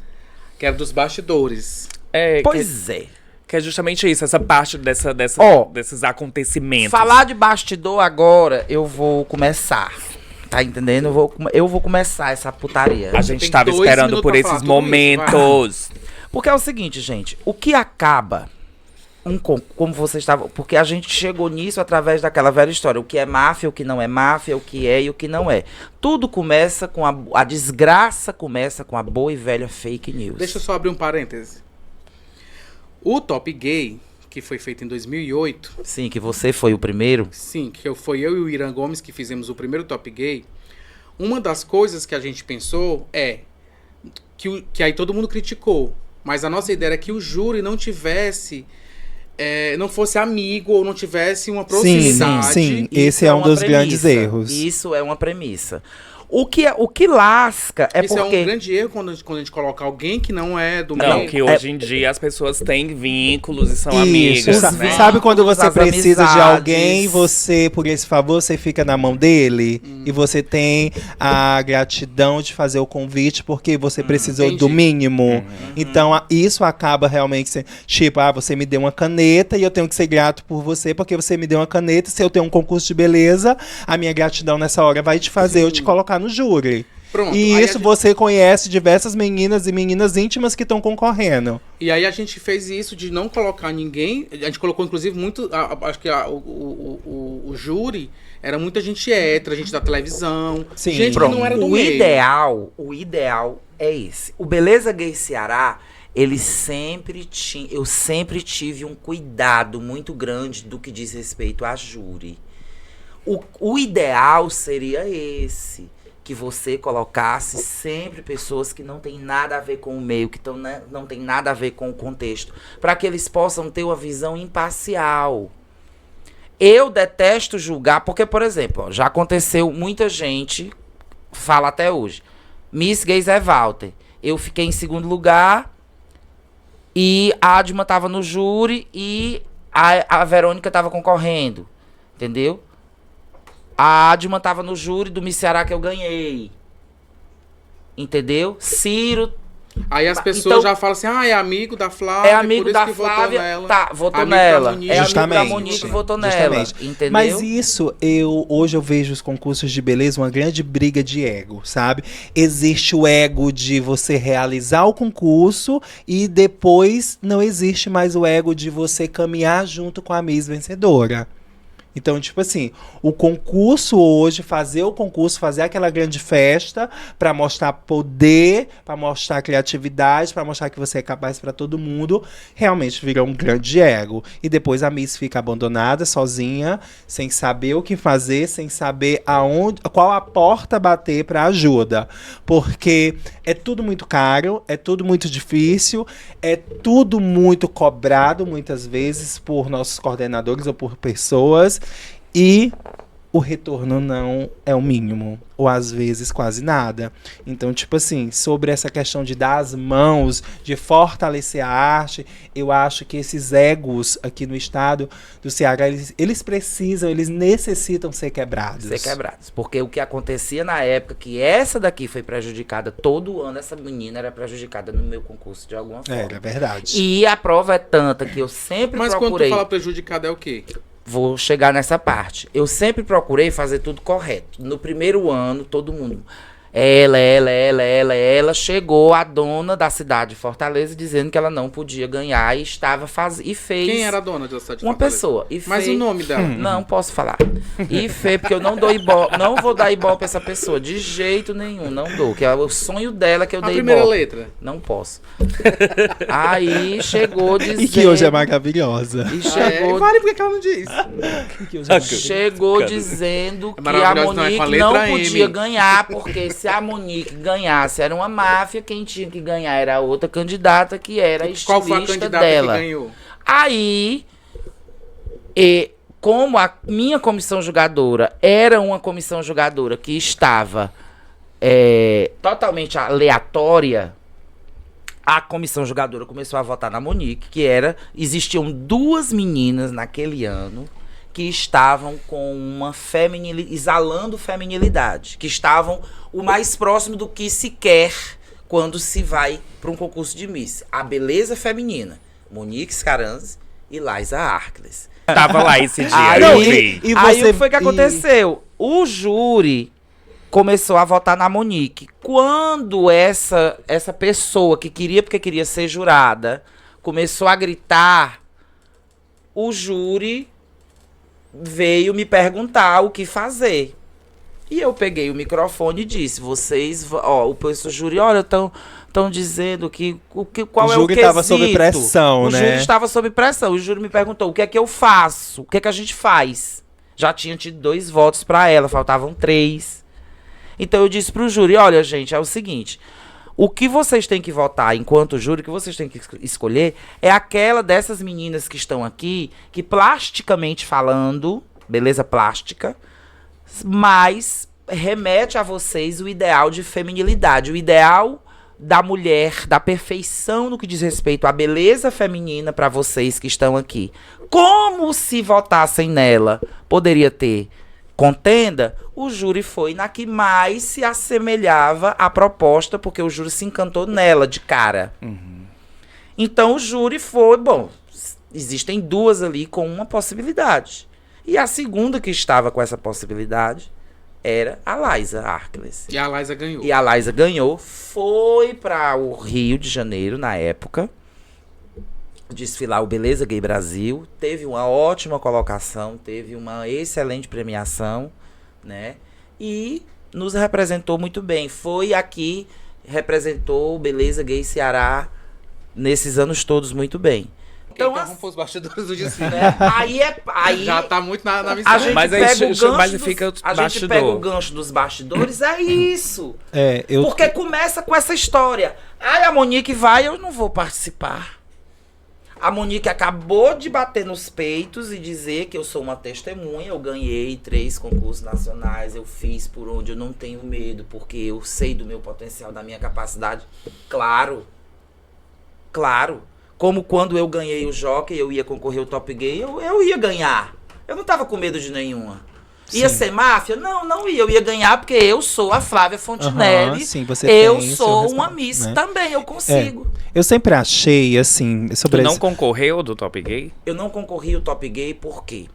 Que era dos bastidores. Pois é. Que é justamente isso, essa parte desses acontecimentos. Falar de bastidor agora, eu vou começar. Tá entendendo? Eu vou começar essa putaria. A gente Tem tava 2 esperando minutos por pra esses falar tudo isso, momentos. Porque é o seguinte, gente. O que acaba... como você estava... Porque a gente chegou nisso através daquela velha história. O que é máfia, o que não é máfia, o que é e o que não é. Tudo começa com a desgraça começa com a boa e velha fake news. Deixa eu só abrir um parêntese. O Top Gay, que foi feito em 2008... Sim, que você foi o primeiro. Sim, foi eu e o Irã Gomes que fizemos o primeiro Top Gay. Uma das coisas que a gente pensou é... Que aí todo mundo criticou. Mas a nossa ideia era que o júri não tivesse... não fosse amigo ou não tivesse uma proximidade. Sim. Esse é um dos grandes erros. Isso é uma premissa. O que lasca é Isso porque... é um grande erro quando a gente coloca alguém que não é do Não, meio. que hoje em dia as pessoas têm vínculos e são Isso, amigas, né? sabe quando você As precisa de amizades. alguém, você, por esse favor, você fica na mão dele e você tem a gratidão de fazer o convite porque você precisou entendi. do mínimo. Então, isso acaba realmente sendo, tipo, você me deu uma caneta e eu tenho que ser grato por você porque você me deu uma caneta. Se eu tenho um concurso de beleza, a minha gratidão nessa hora vai te fazer eu te colocar no júri. Pronto, E aí isso a gente- você conhece diversas meninas e meninas íntimas que estão concorrendo. E aí a gente fez isso de não colocar ninguém. A gente colocou, inclusive, muito. Acho que o júri era muita gente hétera, gente da televisão. Sim. Gente Pronto. que não era do o meio. ideal é esse. O Beleza Gay Ceará, ele sempre tinha... Eu sempre tive um cuidado muito grande do que diz respeito a júri. O ideal seria esse. Que você colocasse sempre pessoas que não tem nada a ver com o meio, que não tem nada a ver com o contexto. Para que eles possam ter uma visão imparcial. Eu detesto julgar, porque, por exemplo, já aconteceu, muita gente fala até hoje. Miss Gay Zé Walter. Eu fiquei em segundo lugar e a Adma tava no júri e a Verônica tava concorrendo. Entendeu? A Adma tava no júri do Miss Ceará que eu ganhei. Entendeu? Ciro... Aí as pessoas Então- já falam assim, é amigo da Flávia, É amigo por isso da que Flávia, votou nela. tá, votou Amigo da nela. Monique. É amigo da Justamente. Monique, votou nela. Justamente. Entendeu? Mas isso, hoje eu vejo os concursos de beleza uma grande briga de ego, sabe? Existe o ego de você realizar o concurso e depois não existe mais o ego de você caminhar junto com a Miss vencedora. Então, tipo assim, o concurso hoje, fazer o concurso, fazer aquela grande festa pra mostrar poder, pra mostrar criatividade, pra mostrar que você é capaz pra todo mundo, realmente virou um grande ego. E depois a Miss fica abandonada, sozinha, sem saber o que fazer, sem saber qual a porta bater pra ajuda. Porque é tudo muito caro, é tudo muito difícil, é tudo muito cobrado, muitas vezes, por nossos coordenadores ou por pessoas. E o retorno não é o mínimo, ou às vezes quase nada. Então, tipo assim, sobre essa questão de dar as mãos, de fortalecer a arte, eu acho que esses egos aqui no estado do Ceará, eles necessitam ser quebrados. Ser quebrados. Porque o que acontecia na época, que essa daqui foi prejudicada, todo ano essa menina era prejudicada no meu concurso de alguma forma. É verdade. E a prova é tanta que eu sempre Mas quando procurei... tu fala prejudicado é o quê? Vou chegar nessa parte. Eu sempre procurei fazer tudo correto. No primeiro ano, todo mundo... Ela. Chegou a dona da cidade de Fortaleza dizendo que ela não podia ganhar e estava e fez. Quem era a dona da cidade de Uma Fortaleza? pessoa. Mas o nome dela? Não posso falar. E fez, porque eu não dou ibope, não vou dar ibope pra essa pessoa. De jeito nenhum, não dou. Que é o sonho dela que eu A dei primeira ibope. letra? Não posso. Aí chegou dizendo. E que hoje é maravilhosa. E chegou, Vale, por que ela não diz? Que hoje é chegou dizendo É que a maravilhosa, não é com a Monique letra não M. podia ganhar, porque se a Monique ganhasse era uma máfia, quem tinha que ganhar era a outra candidata, que era a Qual foi a estilista candidata dela. que ganhou? Aí, como a minha comissão julgadora era uma comissão julgadora que estava totalmente aleatória, a comissão julgadora começou a votar na Monique, existiam 2 meninas naquele ano que estavam com uma exalando feminilidade, que estavam o mais próximo do que se quer quando se vai para um concurso de Miss. A beleza feminina, Monique Scaranzi e Liza Arcles. Tava lá esse dia, Aí, eu vi. aí o que foi que aconteceu? O júri começou a votar na Monique. Quando essa pessoa que porque queria ser jurada, começou a gritar, o júri veio me perguntar o que fazer. E eu peguei o microfone e disse, o professor júri, olha, estão dizendo qual é o quesito. O júri estava sob pressão, né? O júri estava sob pressão. O júri me perguntou, o que é que eu faço? O que é que a gente faz? Já tinha tido 2 votos para ela, faltavam 3. Então eu disse pro júri, olha, gente, é o seguinte, o que vocês têm que votar enquanto júri, o que vocês têm que escolher é aquela dessas meninas que estão aqui, que plasticamente falando, beleza plástica, mas remete a vocês o ideal de feminilidade, o ideal da mulher, da perfeição no que diz respeito à beleza feminina para vocês que estão aqui. Como se votassem nela, poderia ter contenda, o júri foi na que mais se assemelhava à proposta, porque o júri se encantou nela de cara. Então o júri foi, existem 2 ali com uma possibilidade. E a segunda que estava com essa possibilidade era a Liza Arcles. E a Liza ganhou. E a Liza ganhou, foi para o Rio de Janeiro na época, desfilar o Beleza Gay Brasil, teve uma ótima colocação, teve uma excelente premiação, né? E nos representou muito bem. Foi aqui, representou o Beleza Gay Ceará nesses anos todos muito bem. Então, Então, os bastidores do desfile. né? Aí Já tá muito na missão. a gente Mas aí pega o gancho mas dos, fica o a gente bastidor. pega o gancho dos bastidores, é isso. Eu Porque começa com essa história. Ai, a Monique vai, eu não vou participar. A Monique acabou de bater nos peitos e dizer que eu sou uma testemunha. Eu ganhei 3 concursos nacionais. Eu fiz por onde eu não tenho medo, porque eu sei do meu potencial, da minha capacidade. Claro. Como quando eu ganhei o Jockey, eu ia concorrer ao Top Gay, eu ia ganhar. Eu não tava com medo de nenhuma. Ia ser máfia? Não ia. Eu ia ganhar porque eu sou a Flávia Fontinelli. Sim, você eu tem sou seu uma respaldo, Miss né? também, eu consigo. Eu sempre achei, assim, Tu sobre não esse... concorreu do Top Gay? Eu não concorri ao Top Gay por quê?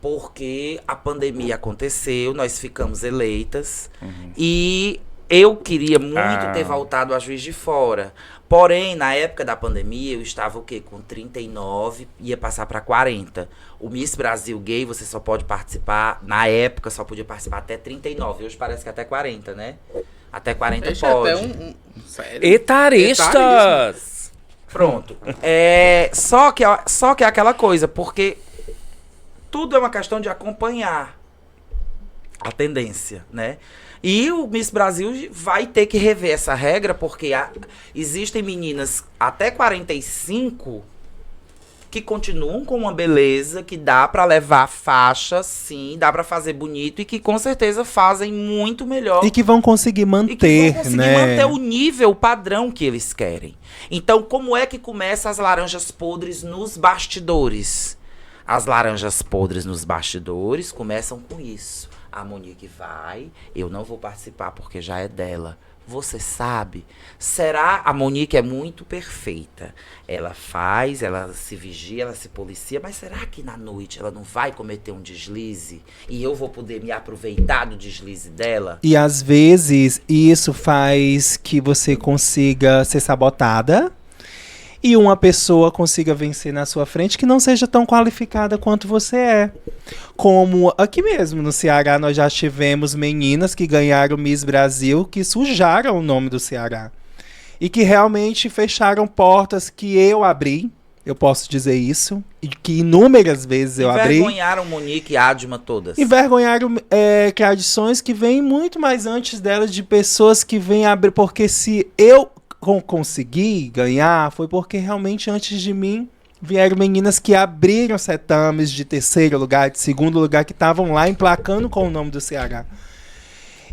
Porque a pandemia aconteceu, nós ficamos eleitas e eu queria muito ter voltado a Juiz de Fora. Porém, na época da pandemia, eu estava o quê? Com 39, ia passar para 40. O Miss Brasil Gay, você só pode participar, na época só podia participar até 39. Hoje parece que até 40, né? Até 40 Deixa pode. até sério. Etaristas! Pronto. Só que é aquela coisa, porque tudo é uma questão de acompanhar a tendência, né? E o Miss Brasil vai ter que rever essa regra, porque existem meninas até 45 que continuam com uma beleza, que dá pra levar faixa, sim, dá pra fazer bonito e que com certeza fazem muito melhor. E que vão conseguir manter, E que vão conseguir né? manter o nível, o padrão que eles querem. Então, como é que começa as laranjas podres nos bastidores? As laranjas podres nos bastidores começam com isso. A Monique vai, eu não vou participar porque já é dela. Você sabe? Será? A Monique é muito perfeita. Ela faz, ela se vigia, ela se policia, mas será que na noite ela não vai cometer um deslize? E eu vou poder me aproveitar do deslize dela? E às vezes isso faz que você consiga ser sabotada e uma pessoa consiga vencer na sua frente que não seja tão qualificada quanto você é. Como aqui mesmo no Ceará nós já tivemos meninas que ganharam Miss Brasil que sujaram o nome do Ceará. E que realmente fecharam portas que eu abri, eu posso dizer isso, e que inúmeras vezes eu abri. Envergonharam Monique e Adma todas. Envergonharam tradições que vêm muito mais antes delas, de pessoas que vêm abrir, porque se eu consegui ganhar, foi porque realmente antes de mim vieram meninas que abriram certames de terceiro lugar, de segundo lugar, que estavam lá emplacando com o nome do Ceará.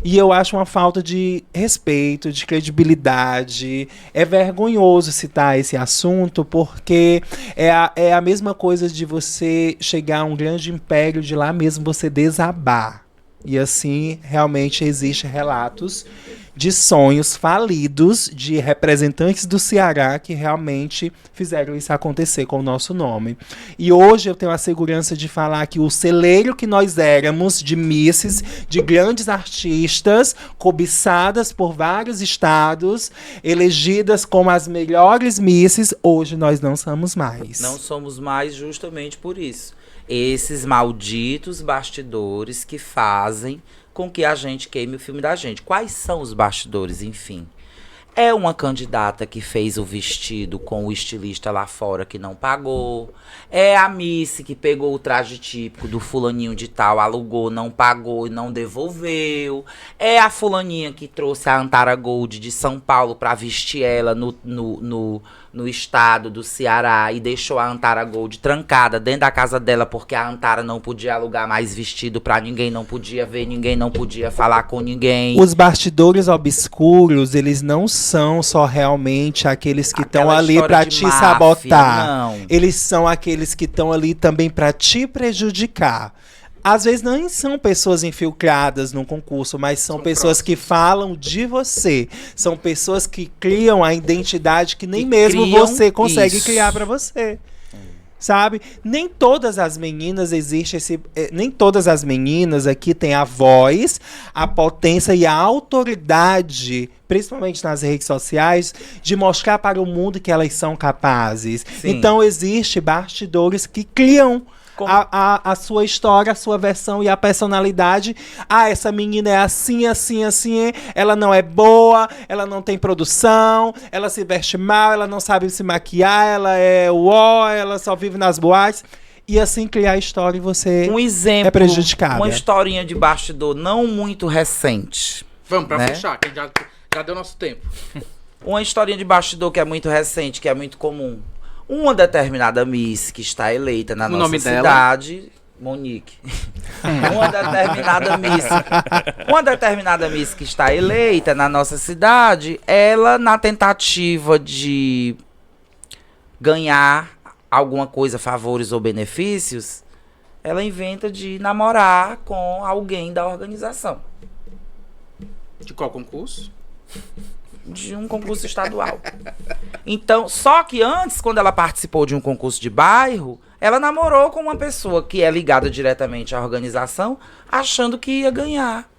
E eu acho uma falta de respeito, de credibilidade. É vergonhoso citar esse assunto, porque é a mesma coisa de você chegar a um grande império, de lá mesmo você desabar. E assim, realmente existem relatos de sonhos falidos de representantes do Ceará que realmente fizeram isso acontecer com o nosso nome. E hoje eu tenho a segurança de falar que o celeiro que nós éramos de misses, de grandes artistas, cobiçadas por vários estados, elegidas como as melhores misses, hoje nós não somos mais. Não somos mais justamente por isso. Esses malditos bastidores que fazem com que a gente queime o filme da gente. Quais são os bastidores, enfim? É uma candidata que fez o vestido com o estilista lá fora que não pagou. É a Miss que pegou o traje típico do fulaninho de tal, alugou, não pagou e não devolveu. É a fulaninha que trouxe a Antara Gold de São Paulo para vestir ela no estado do Ceará e deixou a Antara Gold trancada dentro da casa dela porque a Antara não podia alugar mais vestido pra ninguém, não podia ver ninguém, não podia falar com ninguém. Os bastidores obscuros, eles não são só realmente aqueles que estão ali pra te máfia, sabotar. Não. Eles são aqueles que estão ali também pra te prejudicar. Às vezes nem são pessoas infiltradas num concurso, mas são pessoas que falam de você. São pessoas que criam a identidade que nem mesmo você consegue criar pra você. Sabe? Nem todas as meninas nem todas as meninas aqui têm a voz, a potência e a autoridade, principalmente nas redes sociais, de mostrar para o mundo que elas são capazes. Sim. Então existem bastidores que criam a sua história, a sua versão e a personalidade. Ah, essa menina é assim, assim, assim. Ela não é boa, ela não tem produção, ela se veste mal, ela não sabe se maquiar, ela é ela só vive nas boates. E assim criar a história e você é prejudicado. Uma historinha de bastidor não muito recente. Vamos pra fechar, que já deu nosso tempo. Uma historinha de bastidor que é muito recente, que é muito comum. Uma determinada Miss que está eleita na nossa cidade, Monique. Uma determinada Miss que está eleita na nossa cidade, ela, na tentativa de ganhar alguma coisa, favores ou benefícios, ela inventa de namorar com alguém da organização. De qual concurso? De um concurso estadual. Então, só que antes, quando ela participou de um concurso de bairro, ela namorou com uma pessoa que é ligada diretamente à organização, achando que ia ganhar.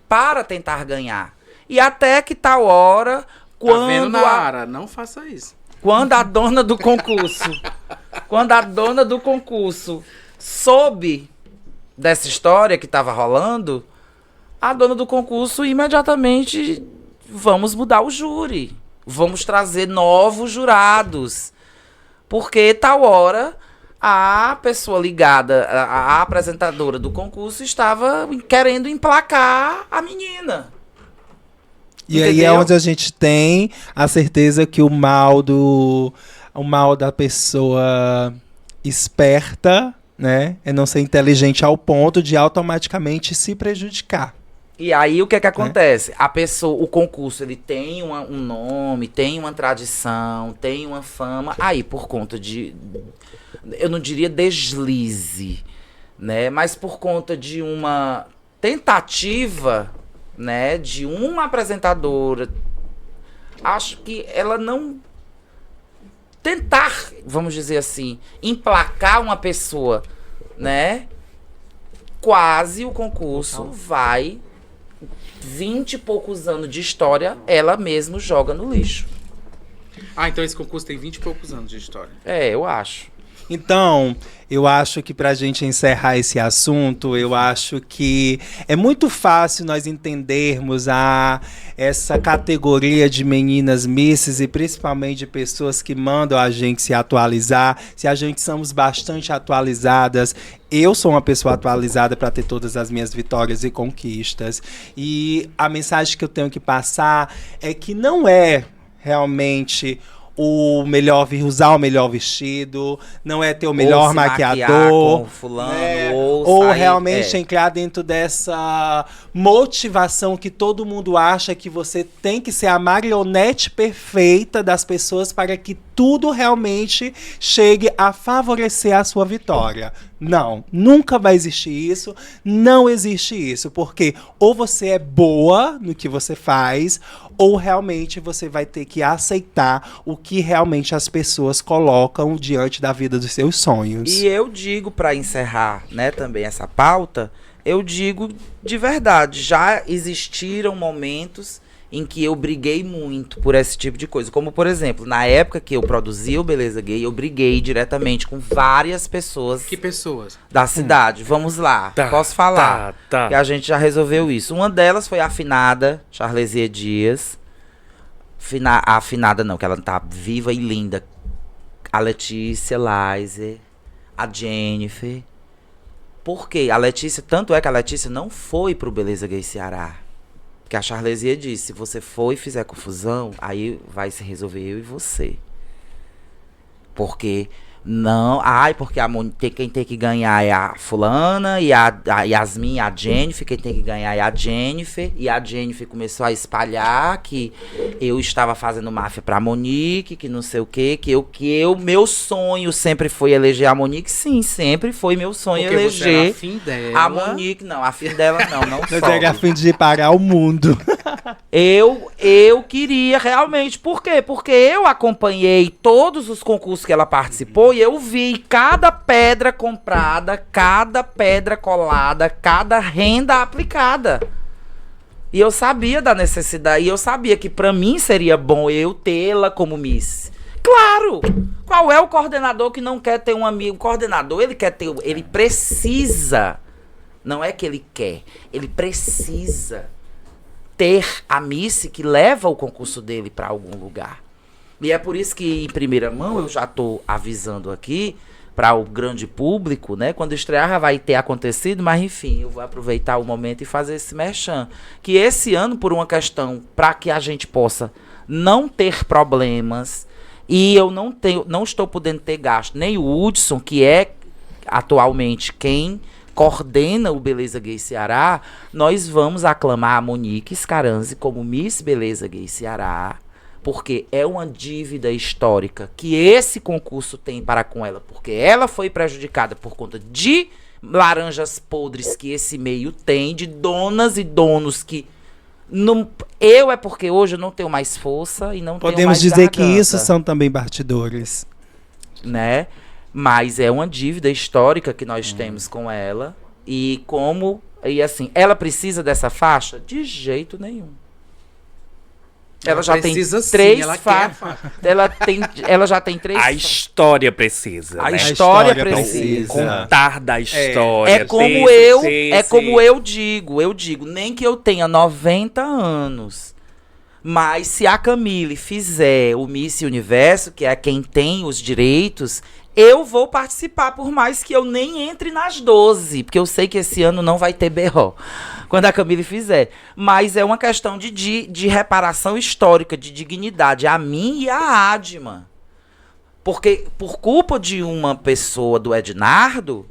Para tentar ganhar. E até que tal hora, quando tá vendo, Nara? Não faça isso. Quando a dona do concurso soube dessa história que estava rolando, a dona do concurso imediatamente: vamos mudar o júri. Vamos trazer novos jurados. Porque tal hora a pessoa ligada, a apresentadora do concurso, estava querendo emplacar a menina. E aí é onde a gente tem a certeza que o mal da pessoa esperta, né, é não ser inteligente ao ponto de automaticamente se prejudicar. E aí o que é que acontece? A pessoa, o concurso, ele tem um nome, tem uma tradição, tem uma fama. Aí, por conta de, eu não diria deslize, né? Mas por conta de uma tentativa né, de uma apresentadora, acho que ela não tentar, vamos dizer assim, emplacar uma pessoa, né, quase o concurso vai 20 e poucos anos de história, ela mesmo joga no lixo. Ah, então esse concurso tem 20 e poucos anos de história. É, eu acho. Então, eu acho que pra gente encerrar esse assunto, eu acho que é muito fácil nós entendermos essa categoria de meninas misses e principalmente de pessoas que mandam a gente se atualizar, se a gente somos bastante atualizadas. Eu sou uma pessoa atualizada para ter todas as minhas vitórias e conquistas. E a mensagem que eu tenho que passar é que não é realmente usar o melhor vestido, não é ter o melhor maquiador, com fulano, ou sair, realmente entrar dentro dessa motivação que todo mundo acha que você tem que ser a marionete perfeita das pessoas para que tudo realmente chegue a favorecer a sua vitória. Não, nunca vai existir isso, não existe isso, porque ou você é boa no que você faz, ou realmente você vai ter que aceitar o que realmente as pessoas colocam diante da vida dos seus sonhos. E eu digo, para encerrar, né, também essa pauta, eu digo de verdade, já existiram momentos em que eu briguei muito por esse tipo de coisa. Como, por exemplo, na época que eu produzia o Beleza Gay, eu briguei diretamente com várias pessoas. Que pessoas? Da cidade. Vamos lá, posso falar. Que a gente já resolveu isso. Uma delas foi a afinada Charlesia Dias. A afinada não, que ela tá viva e linda. A Letícia Laiser, a Jennifer. Por quê? A Letícia, tanto é que a Letícia não foi pro Beleza Gay Ceará. Porque a Charlesia disse, se você for e fizer confusão, aí vai se resolver eu e você. Porque não... porque quem tem que ganhar é a fulana, e a Yasmin e a Jennifer, quem tem que ganhar é a Jennifer. E a Jennifer começou a espalhar que eu estava fazendo máfia pra Monique, que não sei o quê, meu sonho sempre foi eleger a Monique. Sim, sempre foi meu sonho porque eleger você era afim dela. a Monique. Não, afim dela não Mas era a fim de parar o mundo. Eu queria realmente. Por quê? Porque eu acompanhei todos os concursos que ela participou e eu vi cada pedra comprada, cada pedra colada, cada renda aplicada. E eu sabia da necessidade. E eu sabia que pra mim seria bom eu tê-la como Miss. Claro! Qual é o coordenador que não quer ter um amigo? O coordenador, ele quer ter... Ele precisa. Não é que ele quer. Ele precisa ter a Miss que leva o concurso dele para algum lugar. E é por isso que, em primeira mão, eu já estou avisando aqui para o grande público, né? Quando estrear já vai ter acontecido, mas enfim, eu vou aproveitar o momento e fazer esse merchan. Que esse ano, por uma questão, para que a gente possa não ter problemas, e eu não estou podendo ter gasto, nem o Hudson, que é atualmente quem coordena o Beleza Gay Ceará, nós vamos aclamar a Monique Scaranzi como Miss Beleza Gay Ceará, porque é uma dívida histórica que esse concurso tem para com ela, porque ela foi prejudicada por conta de laranjas podres que esse meio tem, de donas e donos que... Não, é porque hoje eu não tenho mais força e não tenho mais Podemos dizer que garganta, isso são também bastidores. né? Mas é uma dívida histórica que nós temos com ela. E assim, ela precisa dessa faixa? De jeito nenhum. Ela já tem três faixas. Ela já tem três. A história precisa. A né? história história precisa. Contar da história. É como eu digo, nem que eu tenha 90 anos. Mas se a Camille fizer o Miss Universo, que é quem tem os direitos, eu vou participar, por mais que eu nem entre nas 12, porque eu sei que esse ano não vai ter BO, quando a Camille fizer. Mas é uma questão de reparação histórica, de dignidade, a mim e a Adma. Porque, por culpa de uma pessoa, do Ednardo,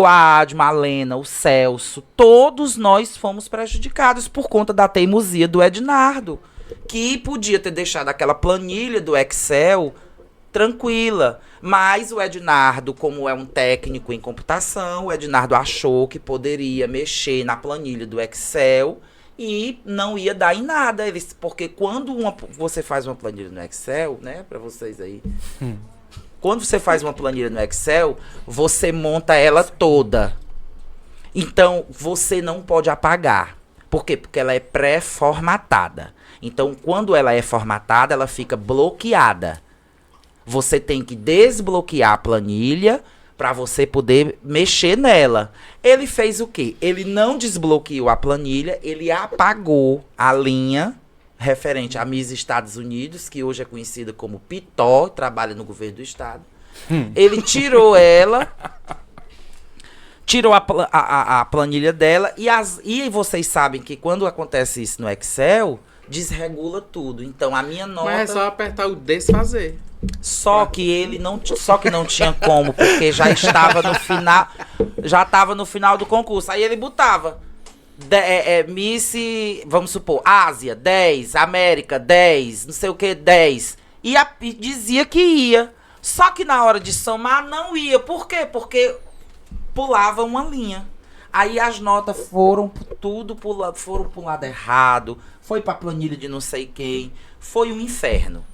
a Adma, a Lena, o Celso, todos nós fomos prejudicados por conta da teimosia do Ednardo, que podia ter deixado aquela planilha do Excel tranquila. Mas o Ednardo, como é um técnico em computação, o Ednardo achou que poderia mexer na planilha do Excel e não ia dar em nada. Porque quando você faz uma planilha no Excel, né, para vocês aí, quando você faz uma planilha no Excel, você monta ela toda. Então, você não pode apagar. Por quê? Porque ela é pré-formatada. Então, quando ela é formatada, ela fica bloqueada. Você tem que desbloquear a planilha para você poder mexer nela. Ele fez o quê? Ele não desbloqueou a planilha, ele apagou a linha referente à Miss Estados Unidos, que hoje é conhecida como Pitó, trabalha no governo do estado. Ele tirou ela, tirou a planilha dela, e vocês sabem que quando acontece isso no Excel, desregula tudo. Então, a minha nota... Mas é só apertar o desfazer. Só que não tinha como, porque já estava no final do concurso. Aí ele botava Miss, vamos supor, Ásia, 10, América, 10, não sei o que, 10. E dizia que ia. Só que na hora de somar não ia. Por quê? Porque pulava uma linha. Aí as notas foram pro lado errado, foi pra planilha de não sei quem. Foi um inferno.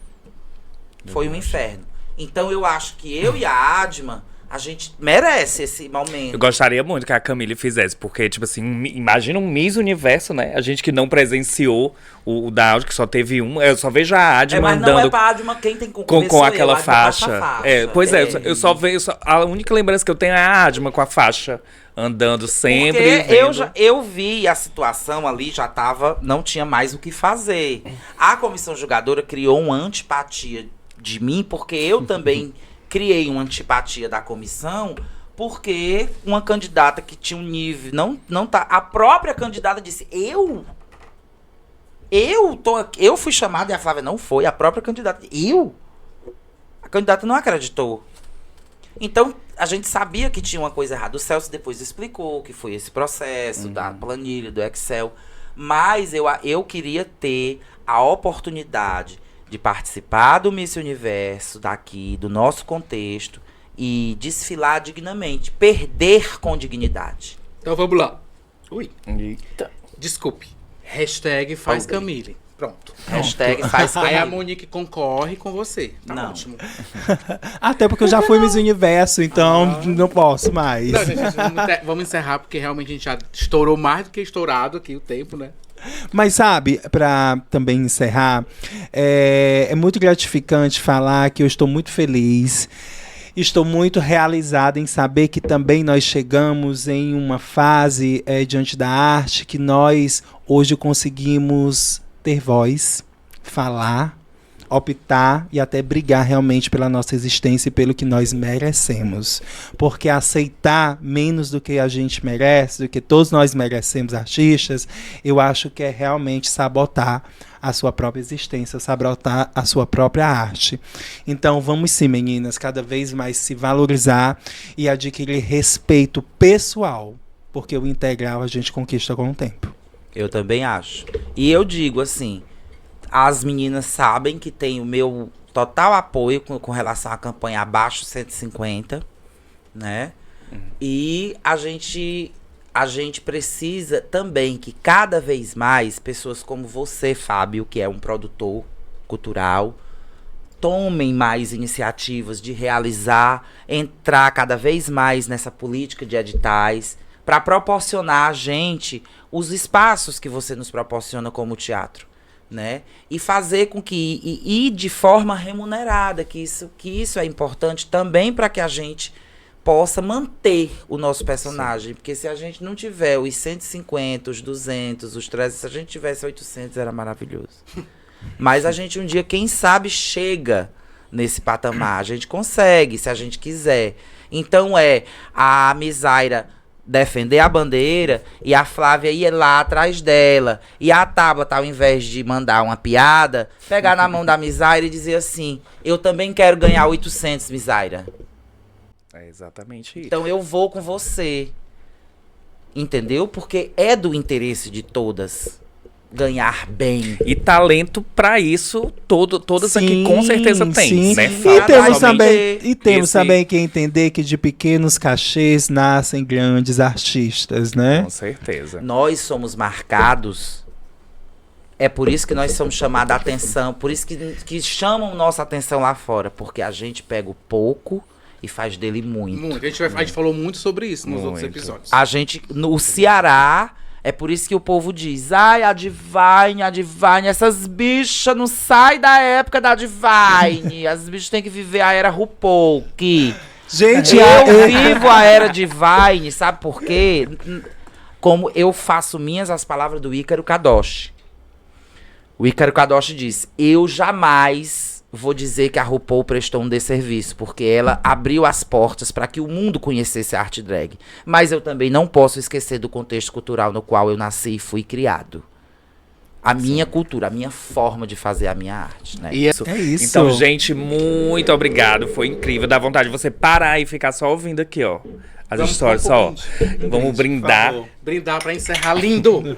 Foi um inferno. Então eu acho que eu e a Adma, a gente merece esse momento. Eu gostaria muito que a Camille fizesse, porque, tipo assim, imagina um Miss Universo, né? A gente que não presenciou o da Audi, que só teve um. Eu só vejo a Adma mas andando. Não é pra Adma quem tem que com aquela faixa. Eu só vejo. A única lembrança que eu tenho é a Adma com a faixa. Andando sempre. Porque eu vi a situação ali, não tinha mais o que fazer. A comissão julgadora criou uma antipatia de mim, porque eu também criei uma antipatia da comissão, porque uma candidata que tinha um nível, não tá, a própria candidata disse, eu fui chamada e a Flávia não foi, a própria candidata, a candidata não acreditou. Então, a gente sabia que tinha uma coisa errada. O Celso depois explicou que foi esse processo da planilha, do Excel. Mas eu queria ter a oportunidade de participar do Miss Universo, daqui, do nosso contexto, e desfilar dignamente. Perder com dignidade. Então vamos lá. Ui. Eita. Desculpe. Hashtag faz Camille. Pronto. Hashtag faz Camille. Aí a Monique concorre com você. Tá Não. ótimo. Até porque eu já fui Miss Universo, então não posso mais. Não, gente, vamos encerrar, porque realmente a gente já estourou mais do que estourado aqui o tempo, né? Mas sabe, para também encerrar, é muito gratificante falar que eu estou muito feliz. Estou muito realizada em saber que também nós chegamos em uma fase diante da arte que nós hoje conseguimos ter voz, falar, optar e até brigar realmente pela nossa existência e pelo que nós merecemos. Porque aceitar menos do que a gente merece, do que todos nós merecemos, artistas, eu acho que é realmente sabotar a sua própria existência, sabotar a sua própria arte. Então vamos sim, meninas, cada vez mais se valorizar e adquirir respeito pessoal, porque o integral a gente conquista com o tempo. Eu também acho. E eu digo assim, as meninas sabem que tem o meu total apoio com relação à campanha Abaixo 150, né? E a gente precisa também que cada vez mais pessoas como você, Fábio, que é um produtor cultural, tomem mais iniciativas de entrar cada vez mais nessa política de editais, para proporcionar a gente os espaços que você nos proporciona como teatro, né? E fazer com que e de forma remunerada, que isso é importante também para que a gente possa manter o nosso personagem. Sim. Porque se a gente não tiver os 150, os 200, os 300, se a gente tivesse 800 era maravilhoso. Mas a gente um dia, quem sabe, chega nesse patamar. A gente consegue, se a gente quiser. Então a Misaira defender a bandeira e a Flávia ir lá atrás dela. E a Tabata, ao invés de mandar uma piada, pegar na mão da Misaira e dizer assim, eu também quero ganhar 800, Misaira. É exatamente isso. Então eu vou com você. Entendeu? Porque é do interesse de todas. ganhar bem. E talento pra isso, todas Sim, aqui com certeza tem, sim. né? E temos também- temos esse- também que entender que de pequenos cachês nascem grandes artistas, né? Com certeza. Nós somos marcados. É por isso que nós somos chamados a atenção. Por isso que chamam nossa atenção lá fora. Porque a gente pega o pouco e faz dele muito. Muito. A gente falou muito sobre isso nos outros Muito. episódios. A gente, no Ceará, é por isso que o povo diz: ai, a Divine, essas bichas não saem da época da Divine. As bichas têm que viver a era RuPaul. Gente, Eu vivo a era Divine, sabe por quê? Como eu faço minhas as palavras do Ícaro Kadoshi. O Ícaro Kadoshi diz: eu jamais vou dizer que a RuPaul prestou um desserviço, porque ela abriu as portas para que o mundo conhecesse a arte drag. Mas eu também não posso esquecer do contexto cultural no qual eu nasci e fui criado. A minha cultura, a minha forma de fazer a minha arte, né? Isso. É isso. Então, gente, muito obrigado. Foi incrível. Dá vontade de você parar e ficar só ouvindo aqui, ó. As Vamos histórias, pro ó. brinde. Vamos Por brindar. favor. Brindar pra encerrar lindo.